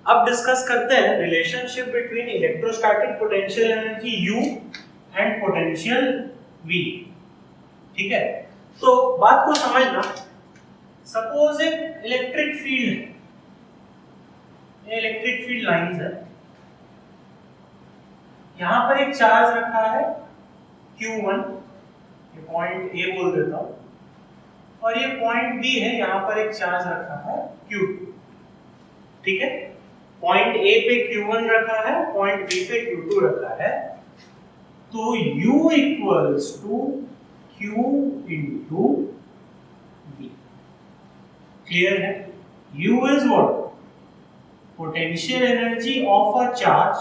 अब डिस्कस करते हैं relationship between electrostatic potential energy U and potential V, ठीक है। तो बात को समझना, सपोज एक इलेक्ट्रिक फील्ड है, ये इलेक्ट्रिक फील्ड लाइंस है, यहां पर एक चार्ज रखा है Q1, ये पॉइंट A बोल देता हूं, और ये पॉइंट B है, यहां पर एक चार्ज रखा है Q2, ठीक है। पॉइंट A पे Q1 रखा है, पॉइंट B पे Q2 रखा है, तो U equals to Q into V। Clear है? U is what? Potential energy of a charge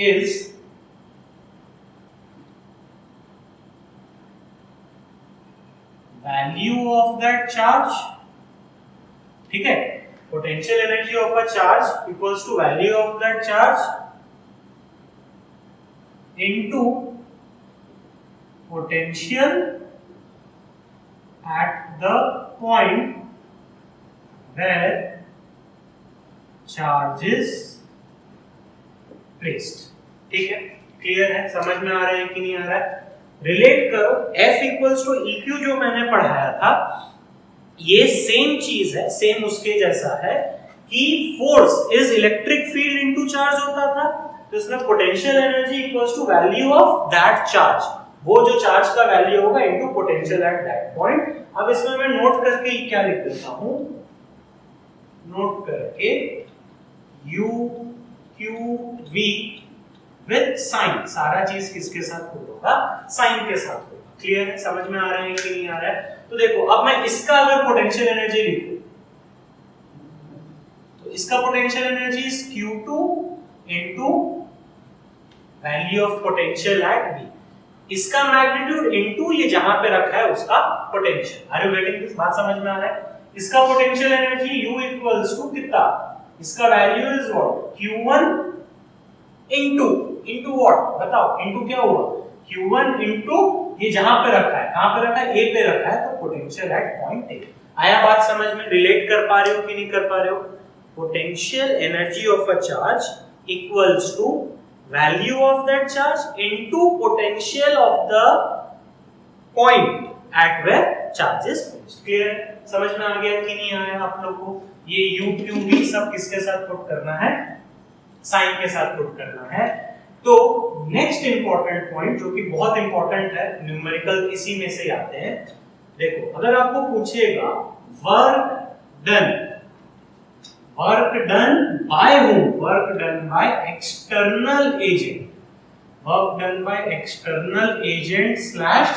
is value of that charge, ठीक है। Potential energy of a charge equals to value of that charge into potential at the point where charge is placed, ठीक है। क्लियर है? समझ में आ रहा है कि नहीं आ रहा है? रिलेट करो, F इक्वल्स टू EQ जो मैंने पढ़ाया था, ये सेम चीज है, सेम उसके जैसा है कि force is electric field into charge होता था, तो इसमें potential energy equals to value of that charge, वो जो चार्ज का वैल्यू होगा into potential at that point. अब इसमें मैं नोट करके क्या लिख देता हूं, नोट करके U Q V with sign, सारा चीज किसके साथ पुट होगा, साइन के साथ होगा। क्लियर है, समझ में आ रहा है कि नहीं आ रहा है? तो देखो अब मैं इसका अगर पोटेंशियल एनर्जी लिखूं तो इसका potential energy is Q2 into value of potential at B, इसका मैग्नीट्यूड इनटू ये जहां पे रखा है उसका potential. Are you getting this? बात समझ में आ रहा है? इसका potential energy U equals to कितना, इसका value is what, Q1 into what बताओ, इनटू क्या हुआ, Q1 इनटू ये जहां पे रखा है, कहां पे रखा है, A पे रखा है, तो पोटेंशियल एट पॉइंट A। आया बात समझ में? रिलेट कर पा रहे हो कि नहीं कर पा रहे हो? Potential energy of a charge equals to value of that charge into potential of the point at where charge is placed. Clear? समझ में आ गया कि नहीं आया आप लोगों को? ये U Q V सब किसके साथ पुट करना है, साइन के साथ पुट करना है। तो नेक्स्ट इंपॉर्टेंट पॉइंट जो कि बहुत इंपॉर्टेंट है, न्यूमेरिकल इसी में से आते हैं। देखो अगर आपको पूछेगा work done by whom, work done by external agent, work done by external agent slash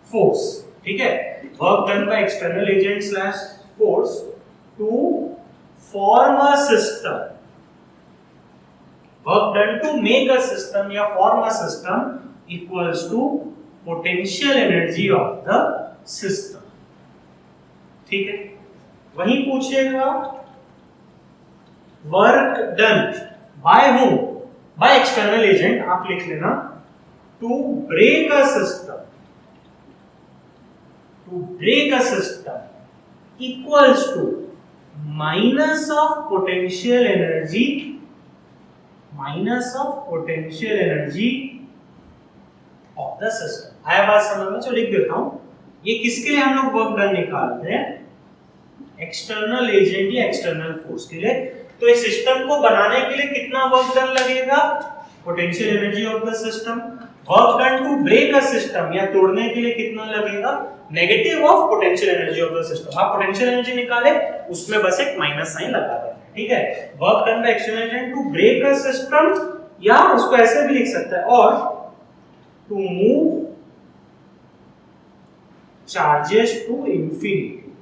force, ठीक है, work done by external agent slash force to form a system, work done to make a system या form a system equals to potential energy of the system। ठीक है, वही पूछेगा work done by whom, by external agent, आप लिख लेना, to break a system, to break a system equals to minus of potential energy, minus of potential energy of the system. आया बात समझ में? चलो लिख देता हूं, ये किसके लिए हम लोग वर्क डन निकालते हैं, एक्सटर्नल एजेंट या एक्सटर्नल फोर्स के लिए। तो इस सिस्टम को बनाने के लिए कितना वर्क डन लगेगा, potential energy of the system. Work done to break a system या तोड़ने के लिए कितना लगेगा, negative of potential energy of the system. आप पोटेंशियल एनर्जी निकाले, उसमें बस एक माइनस साइन लगा दें, ठीक है। Work done by external agent to break a system, या उसको ऐसे भी लिख सकता है, और to move charges to infinity.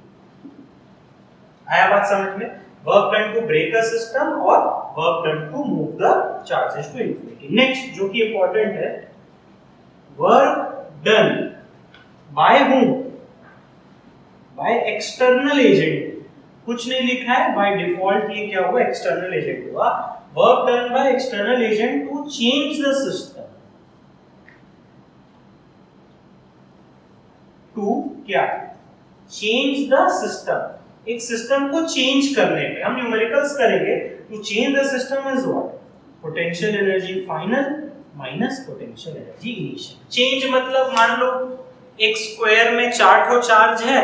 आया बात समझ में? Work done to break a system और work done to move the charges to infinity. Next जो कि इंपॉर्टेंट है, work done by whom, by external agent, कुछ नहीं लिखा है, बाय डिफॉल्ट ये क्या हुआ, एक्सटर्नल एजेंट हुआ। Work done by external agent to change the system, to क्या, चेंज द सिस्टम, एक सिस्टम को चेंज करने पे हम न्यूमेरिकल्स करेंगे। To change the system is what, potential energy final minus potential energy initial. Change मतलब मान लो एक स्क्वायर में 4 ठो चार्ज है,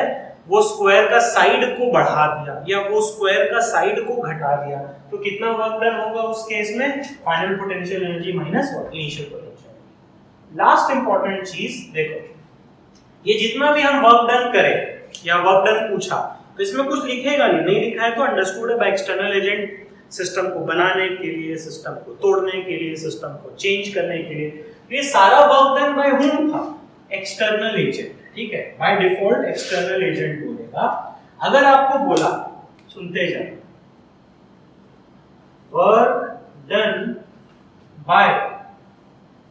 वो स्क्वायर का साइड को बढ़ा दिया या वो स्क्वायर का साइड को घटा दिया, तो कितना वर्क डन होगा उस केस में, final potential energy minus initial potential. Last important चीज देखो, ये जितना भी हम वर्क डन करें या वर्क डन पूछा, तो इसमें कुछ लिखेगा नहीं लिखा है तो अंडरस्टूड है, बाय एक्सटर्नल एजेंट, सिस्टम को बनाने के लिए, सिस्टम को तोड़ने के लिए, सिस्टम को चेंज करने के लिए। ये सारा वर्क डन बाय हूम था, एक्सटर्नल एजेंट, ठीक है, बाय डिफॉल्ट एक्सटर्नल एजेंट बोलेगा। अगर आपको बोला, सुनते जाए, work done by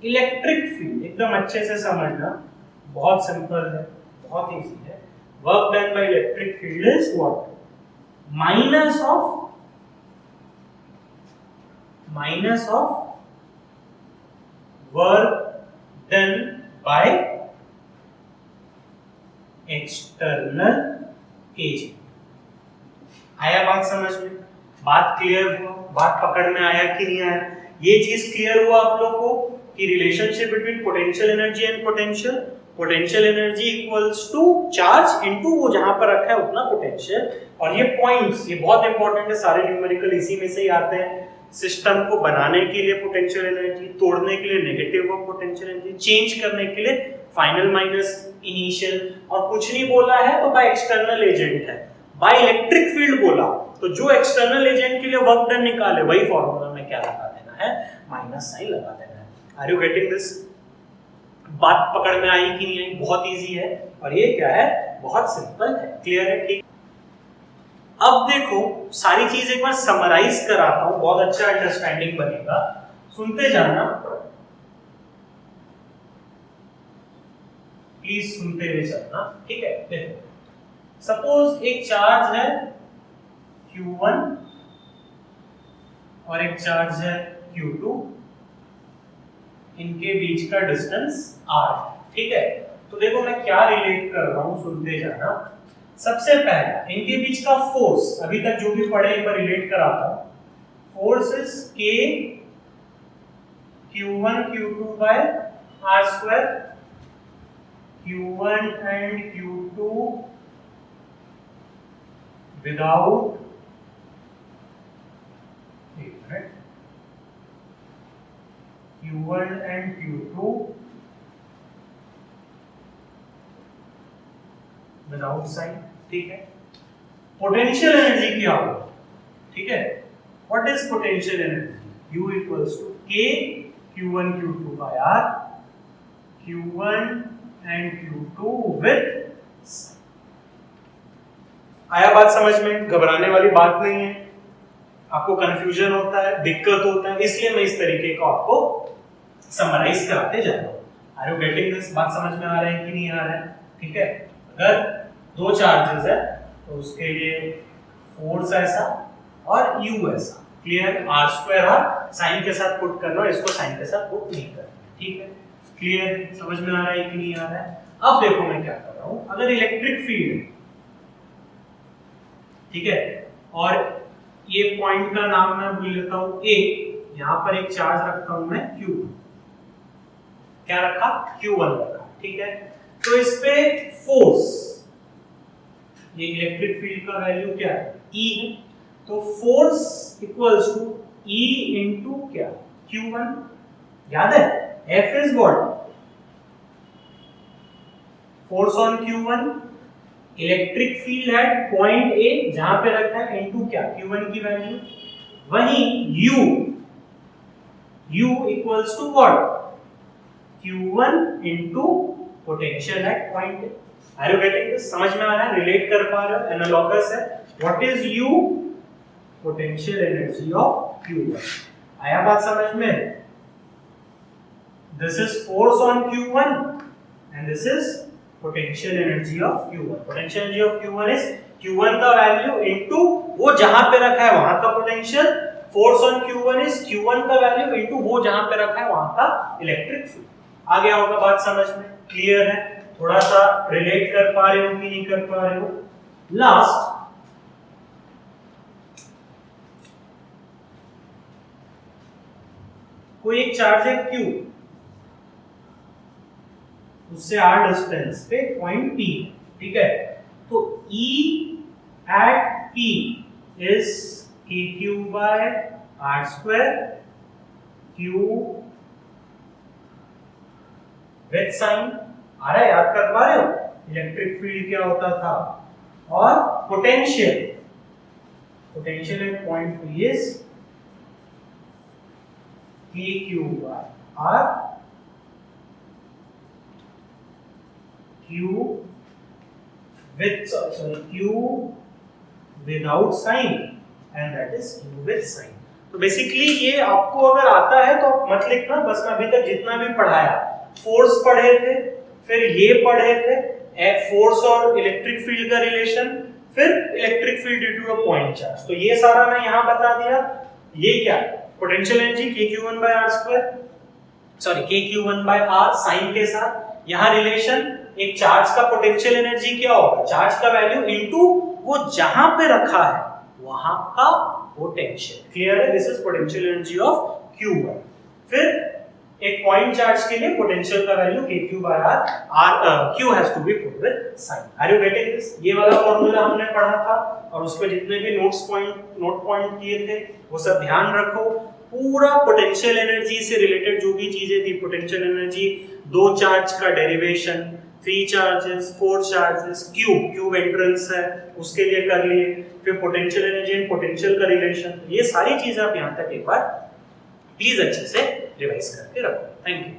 electric field, एकदम अच्छे से समझना, बहुत सिंपल है, बहुत इजी है। Work done by electric field is what, minus of work done by external agent. आया बात समझ में? बात क्लियर हुआ? बात पकड़ में आया कि नहीं आया? ये चीज क्लियर हुआ आप लोगों को कि relationship between potential energy and potential energy equals to charge into वो जहां पर रखा है उतना पोटेंशियल। और ये पॉइंट्स, ये बहुत इंपॉर्टेंट है, सारे न्यूमेरिकल इसी में से ही आते हैं। सिस्टम को बनाने के लिए पोटेंशियल एनर्जी, तोड़ने के लिए negative of potential energy, change करने के लिए फाइनल माइनस इनिशियल। और कुछ नहीं बोला है तो बाय एक्सटर्नल एजेंट है। बाय इलेक्ट्रिक फील्ड बोला तो जो एक्सटर्नल एजेंट के लिए वर्क डन निकाले वही फॉर्मूला में क्या लगा देना है, माइनस साइन लगा देना है। Are you getting this? बात पकड़ में आई कि नहीं आई? बहुत इजी है और ये क्या है, बहुत सिंपल है। क्लियर है? ठीक। अब देखो सारी चीज एक बार समराइज कराता हूं, बहुत अच्छा अंडरस्टैंडिंग बनेगा, सुनते जाना प्लीज, सुनते हुए चलना। ठीक है? देखो सपोज एक चार्ज है Q1 और एक चार्ज है Q2, इनके बीच का डिस्टेंस R। ठीक है? तो देखो मैं क्या रिलेट कर रहा हूं, सुनते जाना। सबसे पहला इनके बीच का फोर्स, अभी तक जो भी पढ़े एक बार रिलेट कराता हूं। Force is K Q1 Q2 by R square, Q1 and Q2 without, एक minute, Q1 and Q2 without sign. ठीक है? पोटेंशियल एनर्जी क्या होगा? ठीक है? What is potential energy? U equals to K Q1 Q2 by R, Q1 and Q2 with। आया बात समझ में? घबराने वाली बात नहीं है, आपको कंफ्यूजन होता है, दिक्कत होता है, इसलिए मैं इस तरीके को आपको समराइज कराते जा रहा हूं। Are you getting this? बात समझ में आ रहा है कि नहीं आ रहा है? ठीक है? अगर दो चार्जेस है तो उसके लिए फोर्स ऐसा और U ऐसा। Clear? R square R sign के साथ पुट करना और इसको साइन के साथ पुट नहीं करना। ठीक है? क्लियर? समझ में आ रहा है कि नहीं आ रहा है? अब देखो मैं क्या कर रहा हूं, अगर इलेक्ट्रिक फील्ड है, ठीक है, और ये पॉइंट का नाम मैं बोल लेता हूं A, यहां पर एक चार्ज रखता हूं मैं Q। क्या रखा? Q1 रखा। ठीक है? तो इस पे फोर्स, ये इलेक्ट्रिक फील्ड का वैल्यू क्या है? E है। तो force equals to E into क्या? Q1। याद है? F is what? Force on Q1, electric field at point A जहां पे रखा है, इनटू क्या? Q1 की वैल्यू। वहीं U equals to what? Q1 into potential at point A। Are you getting this? समझ में आ रहा है? रिलेट कर पा रहे हो? एनालॉगस है। What is U? Potential energy of Q1। आया बात समझ में? This is force on Q1 and this is potential energy of Q1। Potential energy of Q1 is Q1 का वैल्यू इनटू वो जहां पे रखा है वहां का potential. Force on Q1 is Q1 का वैल्यू इनटू वो जहां पे रखा है वहां का इलेक्ट्रिक फील्ड। आ गया होगा बात समझ में? क्लियर है? थोड़ा सा रिलेट कर पा रहे हो कि नहीं कर पा रहे हो? लास्ट कोई एक चार्ज है Q, उससे R डिस्टेंस पे पॉइंट P। ठीक है? तो E at P is KQ by R square, Q with sign। आ रहा है? याद कर पा रहे हो? इलेक्ट्रिक फील्ड क्या होता था, और potential at point P is KQ by R, Q without sign and that is Q with sign। तो बेसिकली ये आपको अगर आता है तो आप मत लिखना, बस मैं अभी तक जितना भी पढ़ाया, फोर्स पढ़े थे, फिर ये पढ़े थे फोर्स और इलेक्ट्रिक फील्ड का रिलेशन, फिर electric field due to a point charge, तो ये सारा मैं यहां बता दिया। ये क्या? Potential energy KQ1 by R square, sorry KQ1 by R sign के साथ। यहां रिलेशन, एक चार्ज का पोटेंशियल एनर्जी क्या होगा? चार्ज का वैल्यू इनटू वो जहां पे रखा है वहां का पोटेंशियल। क्लियर है? This is potential energy of Q1। फिर एक पॉइंट चार्ज के लिए पोटेंशियल का value KQ by R, Q has to be put with sign। Are you getting this? ये वाला फॉर्मूला हमने पढ़ा था और उस पे जितने भी नोट पॉइंट किए थे वो सब ध्यान रखो। पूरा पोटेंशियल एनर्जी से रिलेटेड जो भी चीजें थी, पोटेंशियल एनर्जी, दो चार्ज का derivation, 3 charges, 4 charges, cube entrance है उसके लिए कर लिए, फिर पोटेंशियल एनर्जी एंड पोटेंशियल का रिलेशन, ये सारी चीजें आप यहां तक एक बार प्लीज अच्छे से रिवाइज करके रखो। Thank you.